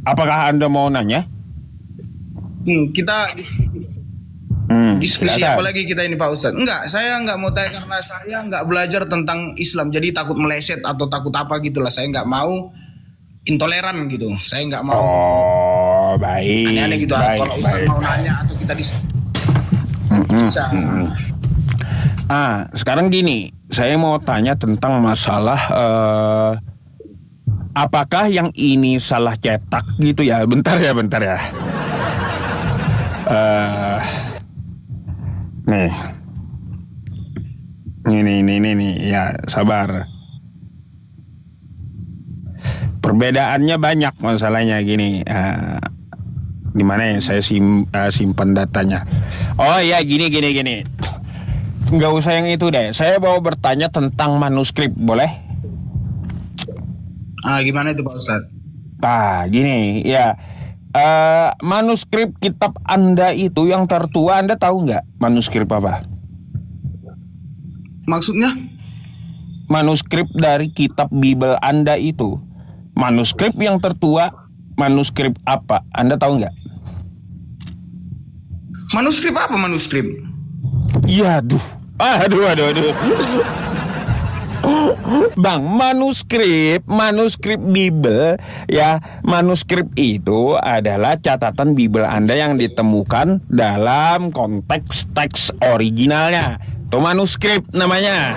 Apakah Anda mau nanya? Kita diskusi apalagi kita ini Pak Ustadz. Enggak, saya enggak mau tanya karena saya enggak belajar tentang Islam. Jadi takut meleset atau takut apa gitulah. Saya enggak mau intoleran gitu. Saya enggak mau. Baik. Aneh-aneh gitu. Kalau Ustadz mau nanya atau kita diskusi. Bisa. Sekarang gini, saya mau tanya tentang masalah apakah yang ini salah cetak gitu ya? Bentar ya. Nih, ya sabar. Perbedaannya banyak masalahnya gini. Di mana ya saya simpan datanya? Oh ya, gini. Nggak usah yang itu deh. Saya mau bertanya tentang manuskrip, boleh? Gimana itu Pak Ustadz? Gini ya. Manuskrip kitab Anda itu yang tertua, Anda tahu nggak manuskrip apa? Maksudnya? Manuskrip dari kitab Bible Anda itu, manuskrip yang tertua, manuskrip apa? Anda tahu nggak? Manuskrip apa manuskrip? Ya, aduh. Bang, manuskrip Bible ya, manuskrip itu adalah catatan Bible Anda yang ditemukan dalam konteks teks originalnya. Itu manuskrip namanya.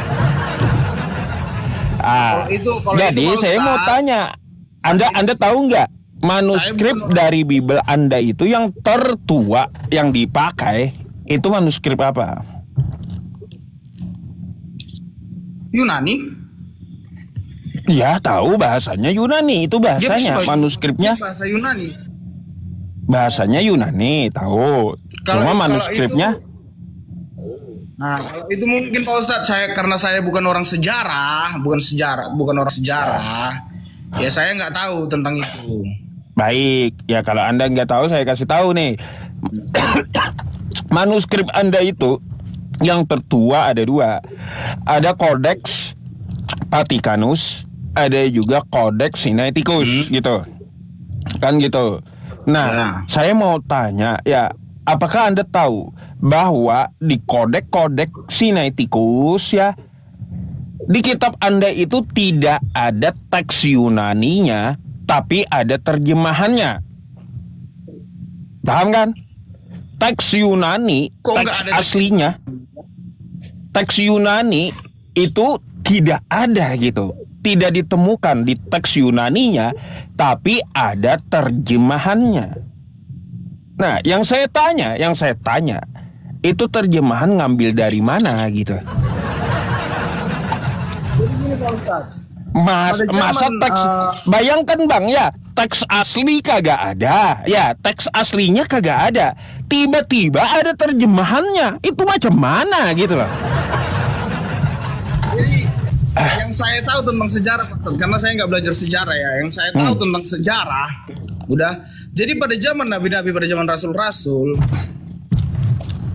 Jadi saya mau tanya, Anda tahu nggak manuskrip dari Bible Anda itu yang tertua yang dipakai itu manuskrip apa? Yunani? Ya, tahu bahasanya Yunani, itu bahasanya, manuskripnya. Bahasa Yunani. Bahasanya Yunani, tahu. Cuma manuskripnya. Kalau itu mungkin Pak Ustadz, karena saya bukan orang sejarah. Ya saya nggak tahu tentang itu. Baik, ya kalau Anda nggak tahu, saya kasih tahu nih. Manuskrip Anda itu yang tertua ada dua. Ada Codex Vaticanus, ada juga Codex Sinaiticus gitu. Kan gitu. Nah, saya mau tanya ya, apakah Anda tahu bahwa di Codex Sinaiticus ya, di kitab Anda itu tidak ada teks Yunaninya, tapi ada terjemahannya. Paham kan? Teks Yunani, teks aslinya, teks Yunani itu tidak ada gitu. Tidak ditemukan di teks Yunaninya, tapi ada terjemahannya. Nah, yang saya tanya, itu terjemahan ngambil dari mana gitu? Begini Pak Ustadz. Masa teks, bayangkan Bang ya, teks asli kagak ada, ya teks aslinya kagak ada, tiba-tiba ada terjemahannya, itu macam mana gitu loh. Jadi yang saya tahu tentang sejarah, karena saya nggak belajar sejarah ya, yang saya tahu tentang sejarah, udah. Jadi pada zaman nabi-nabi, pada zaman rasul-rasul,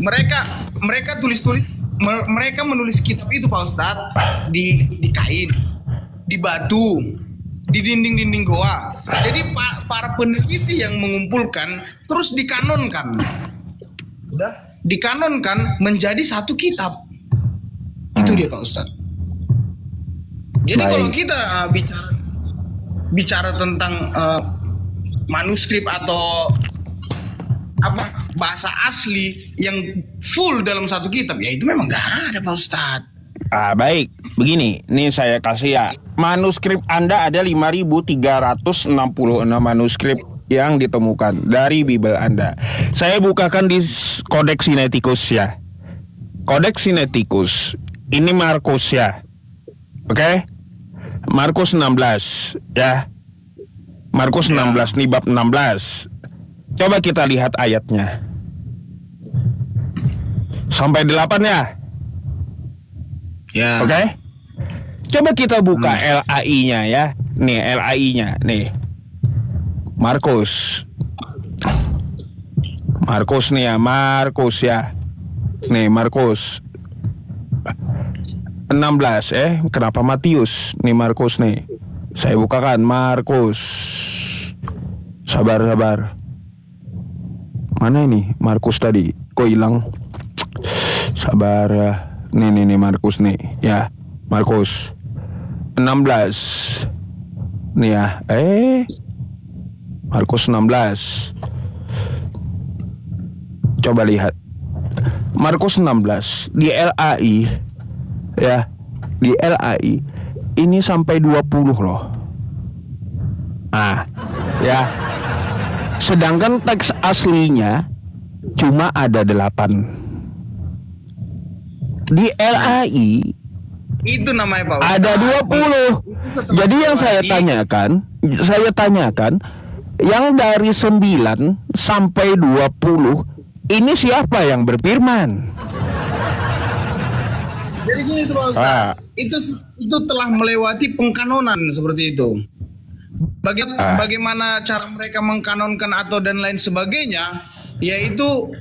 mereka tulis-tulis, mereka menulis kitab itu Pak Ustadz di kain, di batu, di dinding-dinding goa. Jadi para peneliti yang mengumpulkan terus dikanonkan. Udah, dikanonkan menjadi satu kitab. Itu dia Pak Ustadz. Jadi kalau kita bicara tentang manuskrip atau apa bahasa asli yang full dalam satu kitab, ya itu memang nggak ada Pak Ustadz. Baik, begini, nih saya kasih ya. Manuskrip Anda ada 5.366 manuskrip yang ditemukan dari Bible Anda. Saya bukakan di Codex Sinaiticus ya. Codex Sinaiticus, ini Markus ya. Oke? Markus 16 ya. Markus 16 nih bab 16. Coba kita lihat ayatnya. Sampai 8 ya. Ya. Oke? Coba kita buka LAI-nya ya. Nih LAI-nya nih. Markus nih ya, Markus ya. Nih Markus 16 kenapa Matius? Nih Markus nih. Saya bukakan Markus. Sabar. Mana ini Markus tadi? Kok hilang? Sabar ya. Nih Markus nih ya. Markus 16 nih ya. Markus 16. Coba lihat Markus 16 di LAI ya. Di LAI ini sampai 20 loh. Nah ya. Sedangkan teks aslinya cuma ada 8. Di LAI itu namanya Pak Ustadz, ada 20. Jadi yang saya tanyakan yang dari 9 sampai 20 ini siapa yang berfirman? Jadi gini tuh Pak Ustadz, itu telah melewati pengkanonan seperti itu. Bagaimana cara mereka mengkanonkan atau dan lain sebagainya, yaitu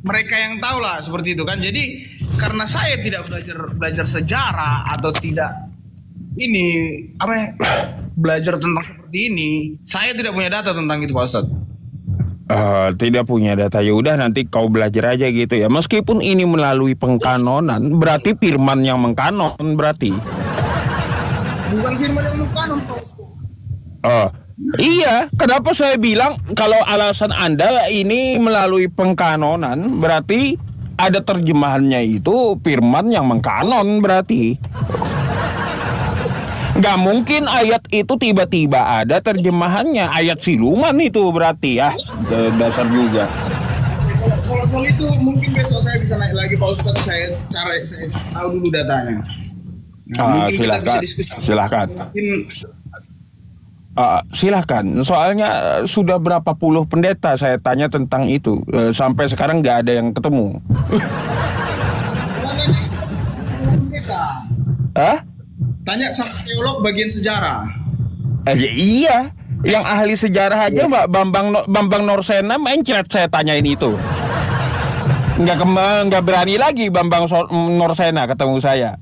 mereka yang tahu lah seperti itu kan. Jadi karena saya tidak belajar sejarah atau tidak belajar tentang seperti ini, saya tidak punya data tentang itu Pak Ustadz. Tidak punya data. Ya udah nanti kau belajar aja gitu ya. Meskipun ini melalui pengkanonan, berarti firman yang mengkanon berarti. Bukan firman yang mengkanon Pak Ustadz. Iya, kenapa saya bilang kalau alasan Anda ini melalui pengkanonan, berarti ada terjemahannya itu firman yang mengkanon berarti. Nggak mungkin ayat itu tiba-tiba ada terjemahannya. Ayat siluman itu berarti ya. Dasar juga. Kalau soal itu mungkin besok saya bisa naik lagi Pak Ustadz. Saya tahu dulu datanya. Mungkin kita bisa diskusi. Silahkan. Silahkan. Soalnya sudah berapa puluh pendeta saya tanya tentang itu. Sampai sekarang nggak ada yang ketemu. Tanya sama teolog bagian sejarah. Iya. Yang ahli sejarah aja Mbak Bambang Norsena mencret saya tanyain itu. Nggak berani lagi Bambang Norsena ketemu saya.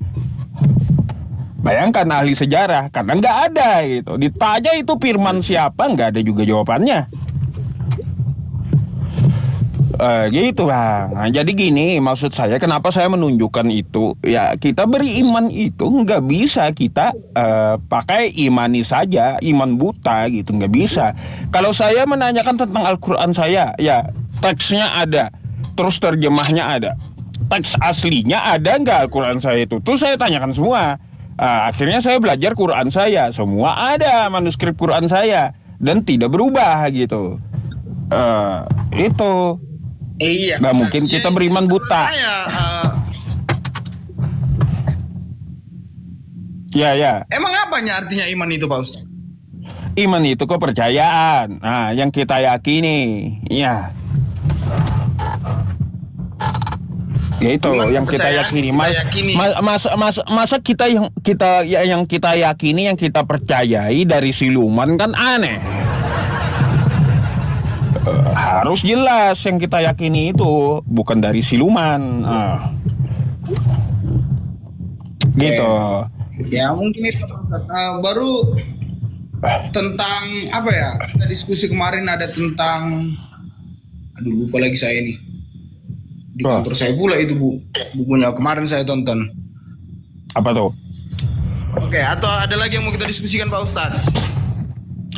Bayangkan ahli sejarah, karena nggak ada gitu. Ditanya itu firman siapa, nggak ada juga jawabannya. Gitu Bang. Nah, jadi gini, maksud saya kenapa saya menunjukkan itu. Ya kita beriman itu nggak bisa kita pakai imani saja, iman buta gitu, nggak bisa. Kalau saya menanyakan tentang Al-Quran saya, ya teksnya ada, terus terjemahnya ada. Teks aslinya ada nggak Al-Quran saya itu? Terus saya tanyakan semua. Akhirnya saya belajar Quran saya, semua ada manuskrip Quran saya dan tidak berubah gitu. Itu. Iya. Nggak mungkin kita beriman buta. Ya. Emang apanya artinya iman itu Pak Ustadz? Iman itu kepercayaan. Nah, yang kita yakini, ya. Ya itu yang kita yakini. Masa kita yang kita yakini, yang kita percayai dari siluman kan aneh. Harus jelas yang kita yakini itu bukan dari siluman. Gitu. Ya mungkin itu baru tentang apa ya? Kita diskusi kemarin ada tentang, aduh lupa lagi saya ini. Di kantor saya pula itu bukunya kemarin saya tonton. Apa tuh? Oke, atau ada lagi yang mau kita diskusikan Pak Ustadz?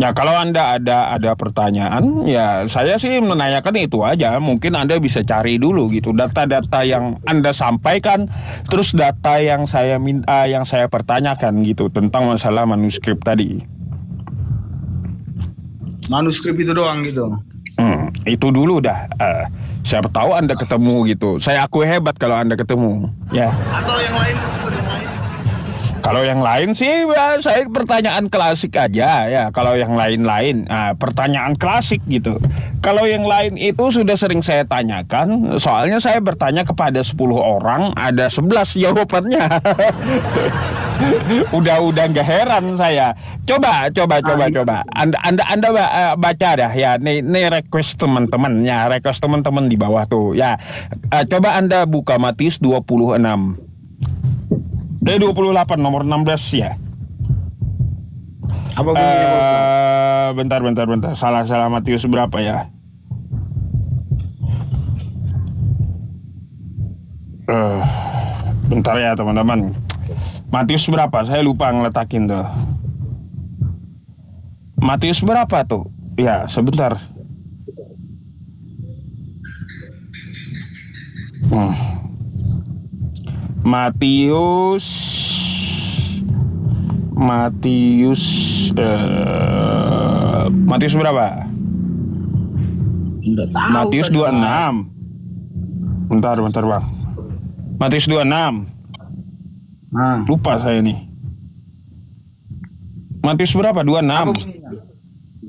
Ya kalau Anda ada pertanyaan, ya saya sih menanyakan itu aja. Mungkin Anda bisa cari dulu gitu data-data yang Anda sampaikan, terus data yang saya minta, yang saya pertanyakan gitu tentang masalah manuskrip tadi. Manuskrip itu doang gitu. Itu dulu dah. Siapa tahu Anda ketemu gitu. Saya akui hebat kalau Anda ketemu. Ya. Atau yang lain? Kalau yang lain sih, ya, saya pertanyaan klasik aja ya. Kalau yang lain-lain, pertanyaan klasik gitu. Kalau yang lain itu sudah sering saya tanyakan. Soalnya saya bertanya kepada 10 orang, ada 11 jawabannya. udah nggak heran saya. Coba. Anda baca dah ya. Nih request teman-teman ya, request teman-teman di bawah tuh ya. Coba Anda buka Matius 26. 28 nomor 16 ya. Apa bunyinya, bentar. Salah Matius berapa ya? Bentar ya teman-teman. Matius berapa? Saya lupa ngeletakin tuh. Matius berapa tuh? Ya, sebentar. Matius berapa? Nggak tahu. Matius 26. Bentar Bang. Matius 26. Lupa saya nih. Matius berapa? 26.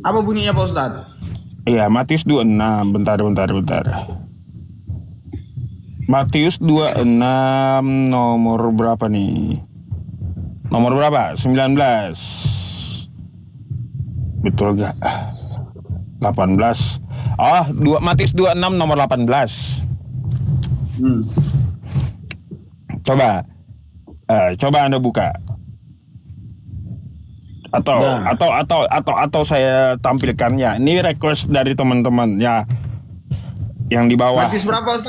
Apa bunyinya Pak Ustadz? Iya, Matius 26. Bentar. Matius 26 nomor berapa nih? Nomor berapa? 19. Betul gak? 18. Matius 26 nomor 18. Coba Anda buka. Atau saya tampilkan ya. Ini request dari teman-teman ya. Yang di bawah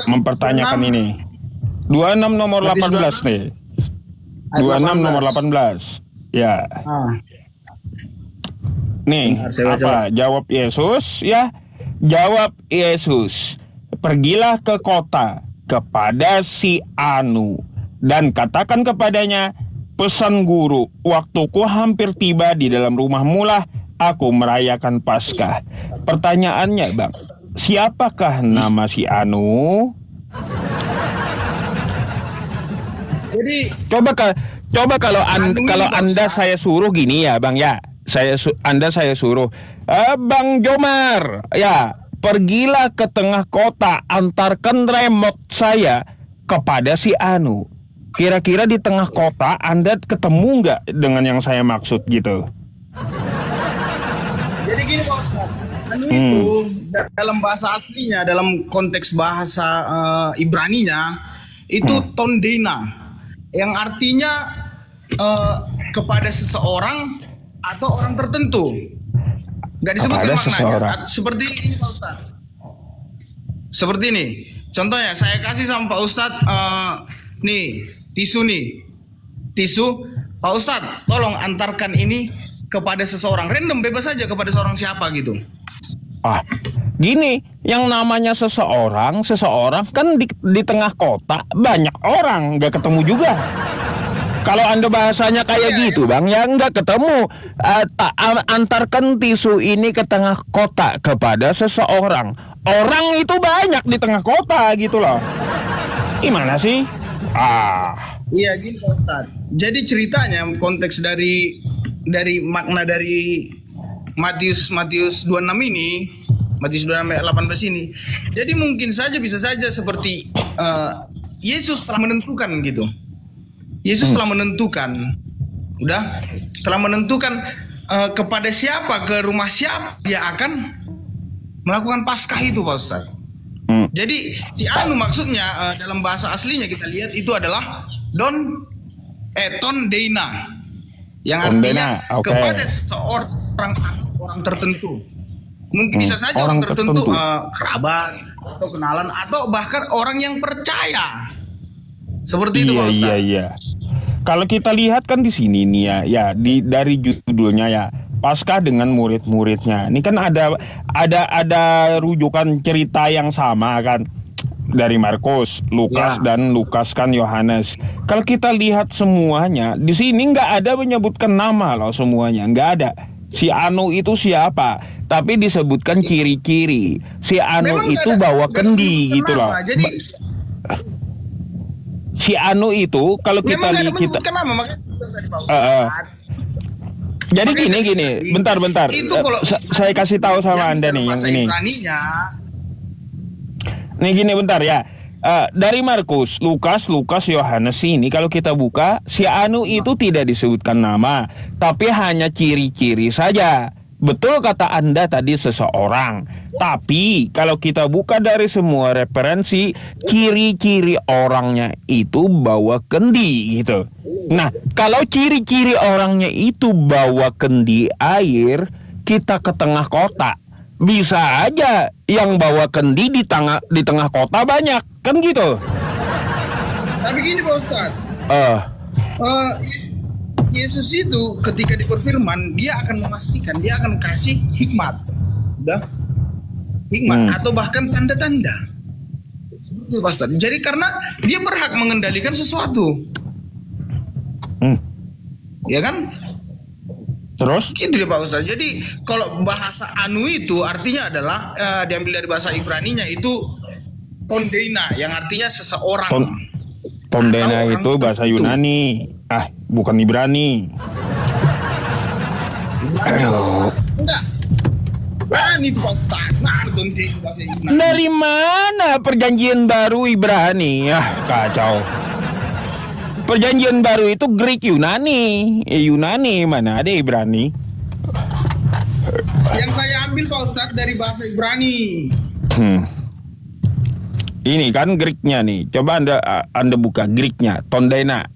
mempertanyakan 26. Ini 26 nomor Matius 18 nih. 26 nomor 18 ya. Nih apa jawab Yesus ya? Jawab Yesus, pergilah ke kota kepada si Anu dan katakan kepadanya, pesan guru, waktuku hampir tiba, di dalam rumahmu lah aku merayakan Paskah. Pertanyaannya Bang, siapakah nama si Anu? Jadi coba kalau Anda saya suruh gini ya Bang ya. Saya suruh Bang Jomar ya, pergilah ke tengah kota, antarkan remote saya kepada si Anu. Kira-kira di tengah kota Anda ketemu nggak dengan yang saya maksud gitu? Jadi gini Pak Ustaz, Anu itu dalam bahasa aslinya, dalam konteks bahasa Ibraninya itu tondena, yang artinya kepada seseorang atau orang tertentu. Gak disebutkan maknanya. Seperti ini Pak Ustaz. Seperti ini. Contohnya saya kasih sama Pak Ustaz nih tisu nih. Tisu, Pak Ustaz tolong antarkan ini kepada seseorang. Random, bebas saja kepada seorang siapa gitu. Gini, yang namanya seseorang kan di tengah kota banyak orang, gak ketemu juga. Kalau Anda bahasanya kayak gitu Bang, ya nggak ketemu. Antarkan tisu ini ke tengah kota kepada seseorang. Orang itu banyak di tengah kota gitu loh. Gimana sih? Iya gini Pak Ustadz. Jadi ceritanya konteks dari makna dari Matius 26 ini, Matius 26 ayat 18 ini. Jadi mungkin saja, bisa saja seperti Yesus telah menentukan gitu. Yesus telah menentukan, telah menentukan kepada siapa, ke rumah siapa dia akan melakukan Paskah itu Pak Ustaz. Jadi si Anu maksudnya dalam bahasa aslinya kita lihat itu adalah tondena, yang artinya kepada orang tertentu. Mungkin bisa saja orang tertentu. Kerabat atau kenalan atau bahkan orang yang percaya. Seperti itu Pak Ustaz. Iya. Kalau kita lihat kan di sini nih dari judulnya ya, Paskah dengan murid-muridnya. Ini kan ada rujukan cerita yang sama kan, dari Markus, Lukas dan Lukas kan Yohanes. Kalau kita lihat semuanya di sini nggak ada menyebutkan nama loh, semuanya nggak ada. Si Anu itu siapa? Tapi disebutkan ciri-ciri. Si Anu Memang itu ada, bawa kendi gitu loh. Jadi si Anu itu kalau kita memang lihat kita nama, makanya dari Pak Ustadz. jadi Makanya gini, bentar. Itu kalau Saya kasih tahu sama Anda nih yang ini. Nih gini bentar ya. Dari Markus, Lukas, Yohanes ini kalau kita buka, si Anu itu tidak disebutkan nama, tapi hanya ciri-ciri saja. Betul kata Anda tadi seseorang. Tapi kalau kita buka dari semua referensi, ciri-ciri orangnya itu bawa kendi gitu. Nah, kalau ciri-ciri orangnya itu bawa kendi air, kita ke tengah kota. Bisa aja yang bawa kendi di tengah kota banyak, kan gitu. Tapi gini Pak Ustadz, Yesus itu ketika diperfirman, dia akan memastikan, dia akan kasih hikmat, atau bahkan tanda-tanda. Seperti Pak Ustadz. Jadi karena dia berhak mengendalikan sesuatu, ya kan? Terus? Gitu deh Pak Ustadz. Jadi kalau bahasa anu itu artinya adalah diambil dari bahasa Ibraninya itu tondeina, yang artinya seseorang. Tondeina itu bahasa Yunani. Bukan Ibrani. Enggak. Ibrani itu Pak Ustadz. Mana tondeina itu bahasa Yunani? Dari mana perjanjian baru Ibrani? Kacau. Perjanjian baru itu Greek Yunani. Yunani mana ada Ibrani? Yang saya ambil Pak Ustadz dari bahasa Ibrani. Ini kan Greeknya nih. Coba Anda buka Greeknya, Tondeina.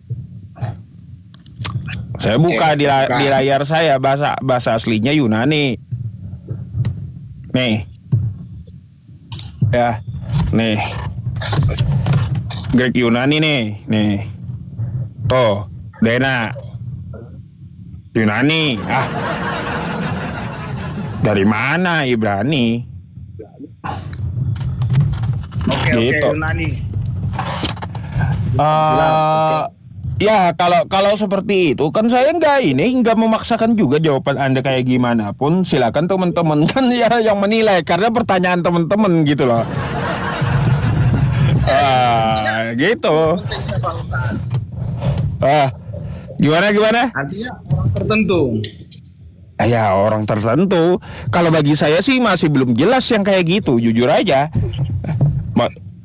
Saya buka di layar saya, bahasa aslinya Yunani. Nih. Ya. Nih. Greek Yunani nih. Tuh, Dena Yunani. Dari mana Ibrani? Oke, Yunani. Ya kalau seperti itu kan saya nggak memaksakan juga jawaban Anda kayak gimana pun. Silakan teman-teman kan ya yang menilai, karena pertanyaan teman-teman gitu loh. Gitu. Gimana? Artinya orang tertentu. Ya orang tertentu. Kalau bagi saya sih masih belum jelas yang kayak gitu, jujur aja.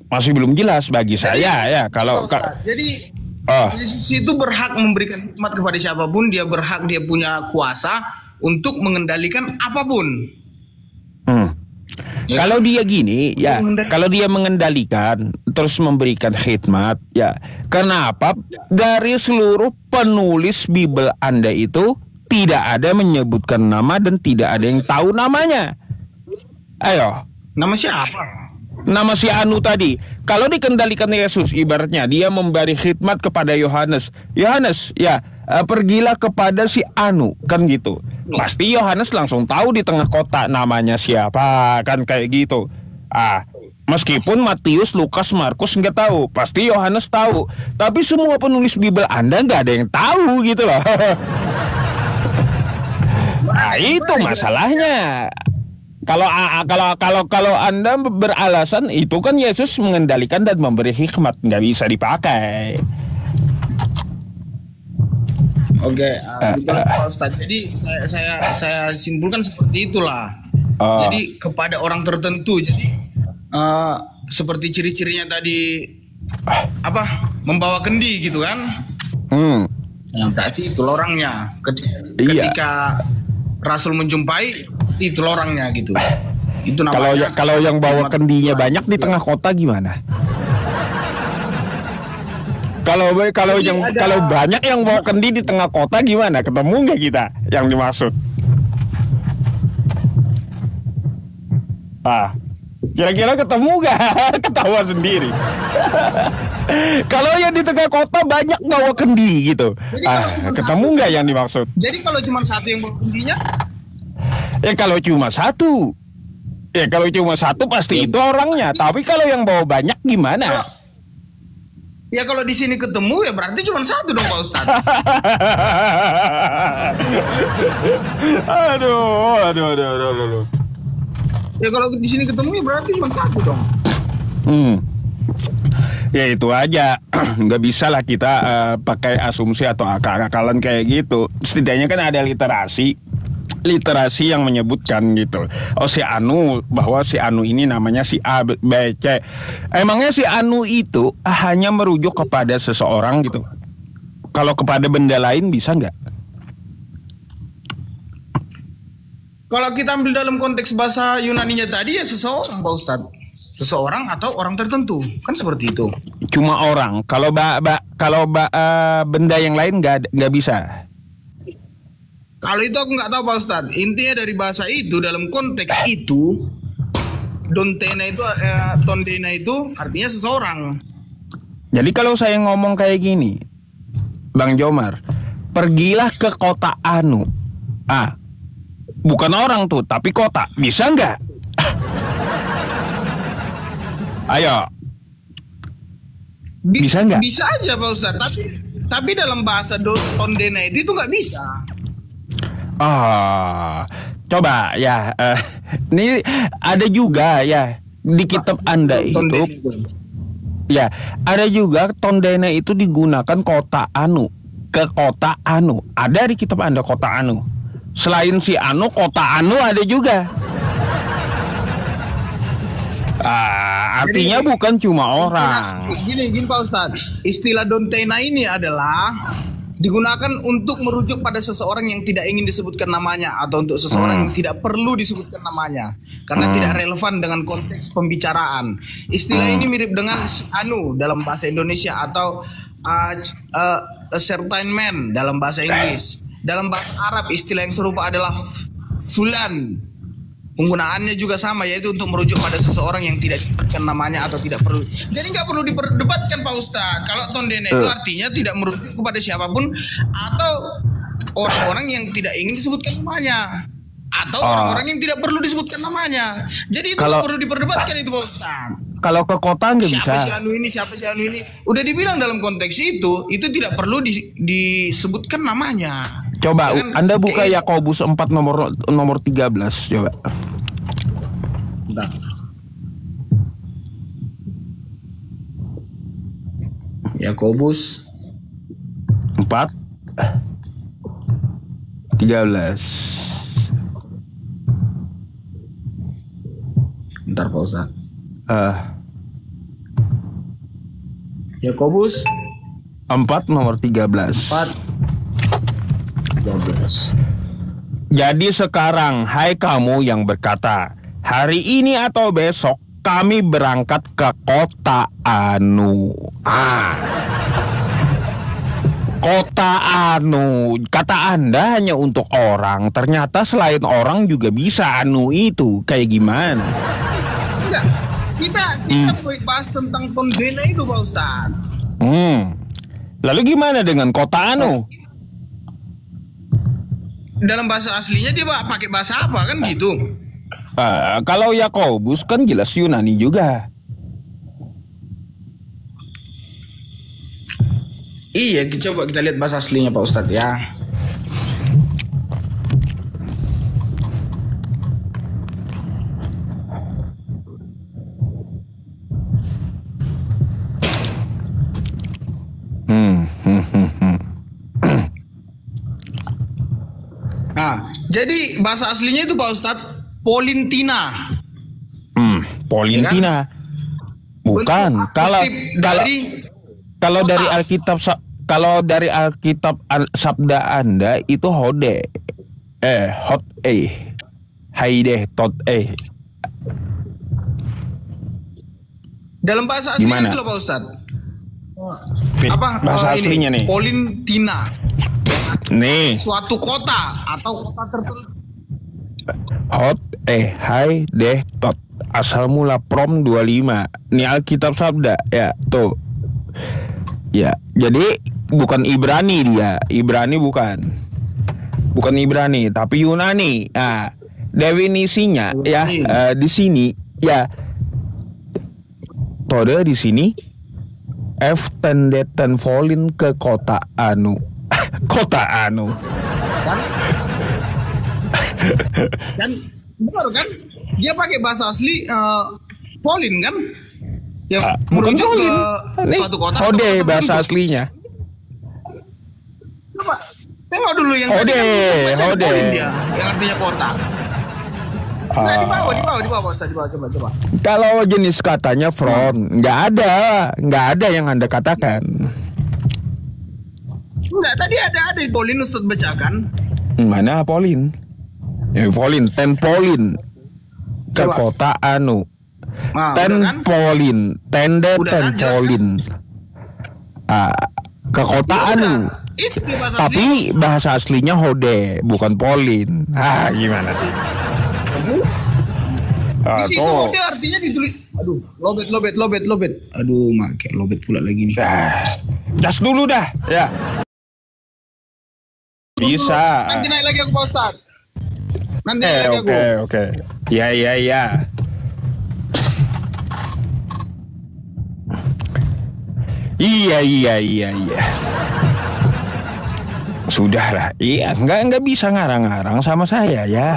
Masih belum jelas bagi saya ya. Jadi Yesus itu berhak memberikan hikmat kepada siapapun. Dia berhak, dia punya kuasa untuk mengendalikan apapun. Ya. Kalau dia gini, ya, kalau dia mengendalikan terus memberikan khidmat, ya, kenapa dari seluruh penulis Bible Anda itu tidak ada menyebutkan nama dan tidak ada yang tahu namanya? Ayo. Nama siapa? Nama si Anu tadi. Kalau dikendalikan Yesus, ibaratnya dia memberi khidmat kepada Yohanes. Yohanes, ya, pergilah kepada si Anu, kan gitu. Pasti Yohanes langsung tahu di tengah kota namanya siapa, kan kayak gitu. Meskipun Matius, Lukas, Markus nggak tahu, pasti Yohanes tahu. Tapi semua penulis Bible Anda nggak ada yang tahu gitu loh. Nah itu masalahnya. Kalau Anda beralasan itu kan Yesus mengendalikan dan memberi hikmat, nggak bisa dipakai. Oke, itulah Pak Ustadz. Jadi saya simpulkan seperti itulah. Jadi kepada orang tertentu. Jadi seperti ciri-cirinya tadi membawa kendi gitu kan? Yang berarti itu orangnya. Ketika Rasul menjumpai, itu orangnya gitu. Itu namanya. Kalau yang bawa kendinya banyak di tengah kota gimana? Kalau banyak yang bawa kendi di tengah kota gimana? Ketemu nggak kita yang dimaksud? Kira-kira ketemu nggak? Ketawa sendiri. Kalau yang di tengah kota banyak bawa kendi gitu, ketemu nggak yang dimaksud? Jadi kalau cuma satu yang bawa kendinya, Ya kalau cuma satu. Ya kalau cuma satu pasti itu orangnya. Tapi kalau yang bawa banyak gimana? Ya kalau di sini ketemu ya berarti cuma satu dong Pak Ustadz. Aduh. Ya kalau di sini ketemu ya berarti cuma satu dong. Ya itu aja. Nggak bisa lah kita pakai asumsi atau akal-akalan kayak gitu. Setidaknya kan ada literasi yang menyebutkan gitu. Oh si Anu, bahwa si Anu ini namanya si A, B, C. Emangnya si Anu itu hanya merujuk kepada seseorang gitu? Kalau kepada benda lain bisa nggak? Kalau kita ambil dalam konteks bahasa Yunaninya tadi ya seseorang Pak Ustadz. Seseorang atau orang tertentu. Kan seperti itu. Cuma orang. Kalau benda yang lain nggak bisa. Kalau itu aku nggak tahu Pak Ustadz. Intinya dari bahasa itu dalam konteks itu Dontena itu Tondena itu artinya seseorang. Jadi kalau saya ngomong kayak gini, Bang Jomar, pergilah ke kota Anu. Bukan orang tuh, tapi kota. Bisa nggak? Ayo. Bisa nggak? Bisa aja Pak Ustadz. Tapi dalam bahasa Tondena itu nggak bisa. Coba ya. Ini ada juga ya di kitab Anda itu. Ya, ada juga Tondena itu digunakan kota Anu, ke kota Anu. Ada di kitab Anda kota Anu. Selain si Anu, kota Anu ada juga. Artinya bukan cuma orang. Gini Pak Ustadz. Istilah Dontena ini adalah digunakan untuk merujuk pada seseorang yang tidak ingin disebutkan namanya atau untuk seseorang yang tidak perlu disebutkan namanya karena tidak relevan dengan konteks pembicaraan. Istilah ini mirip dengan si Anu dalam bahasa Indonesia atau a certain man dalam bahasa Inggris. Dalam bahasa Arab istilah yang serupa adalah fulan. Penggunaannya juga sama, yaitu untuk merujuk pada seseorang yang tidak disebutkan namanya atau tidak perlu. Jadi nggak perlu diperdebatkan Pak Ustadz. Kalau Tondena itu artinya tidak merujuk kepada siapapun atau orang-orang yang tidak ingin disebutkan namanya atau orang-orang yang tidak perlu disebutkan namanya. Jadi itu nggak perlu diperdebatkan itu Pak Ustadz. Kalau ke kota nggak bisa. Siapa si Anu ini? Udah dibilang dalam konteks itu tidak perlu disebutkan namanya. Coba ya kan? Anda buka Yakobus 4 nomor 13 coba. Bentar. Yakobus 4 13. Bentar Pak Ustaz. Yakobus 4 nomor 13. 4 13. Jadi sekarang, hai kamu yang berkata, hari ini atau besok kami berangkat ke kota Anu. Kota Anu. Kata Anda hanya untuk orang. Ternyata selain orang juga bisa Anu itu. Kayak gimana? Enggak. Kita bahas tentang Tondena itu Pak Ustaz. Lalu gimana dengan kota Anu? Dalam bahasa aslinya dia pakai bahasa apa kan gitu? Kalau Yakobus kan jelas Yunani juga. Iya, coba kita lihat bahasa aslinya Pak Ustadz ya. Jadi bahasa aslinya itu Pak Ustadz Polintina. Polintina. Bukan. Kalau dari Alkitab sabda Anda itu hode. Haide tot Dalam bahasa aslinya itu loh Pak Ustadz. Apa bahasa aslinya nih? Polintina. Nih. Suatu kota atau kota tertentu. Hai deh tot. Asal mula prom 25. Ini Alkitab sabda ya tuh. Ya, jadi bukan Ibrani dia. Ibrani bukan. Bukan Ibrani, tapi Yunani. Nah, definisinya ya di sini ya. Tode di sini F tendeten volin ke kota anu. Kota anu. Kan benar kan? Dia pakai bahasa asli Polin kan? Yang merujuk ke suatu kota. Hode bahasa aslinya. Coba tengok dulu yang Hode, tadi kan hode. Polin dia, yang artinya kota. Nah, di bawah, Ustaz, di bawah, coba. Kalau jenis katanya from, nggak ada yang Anda katakan. Enggak, tadi ada Polin Ustaz bacakan. Mana Polin? Polin, ten Polin ke Coba. kota anu. Nah, Ten udah kan? Polin, tende Udah ten kan, jelas Polin. Ke kota Ya anu. udah, itu di bahasa asli. Tapi bahasa aslinya hode, bukan Polin. Gimana sih? Di situ hode artinya ditulis. Aduh, lobet. Aduh, mak, kayak lobet pula lagi nih. Jas dulu dah, ya. Bisa. Nanti naik lagi aku Pak Ustaz. Nanti naik lagi aku. Oke. Ya. Iya. Sudahlah. Iya, nggak bisa ngarang-ngarang sama saya ya.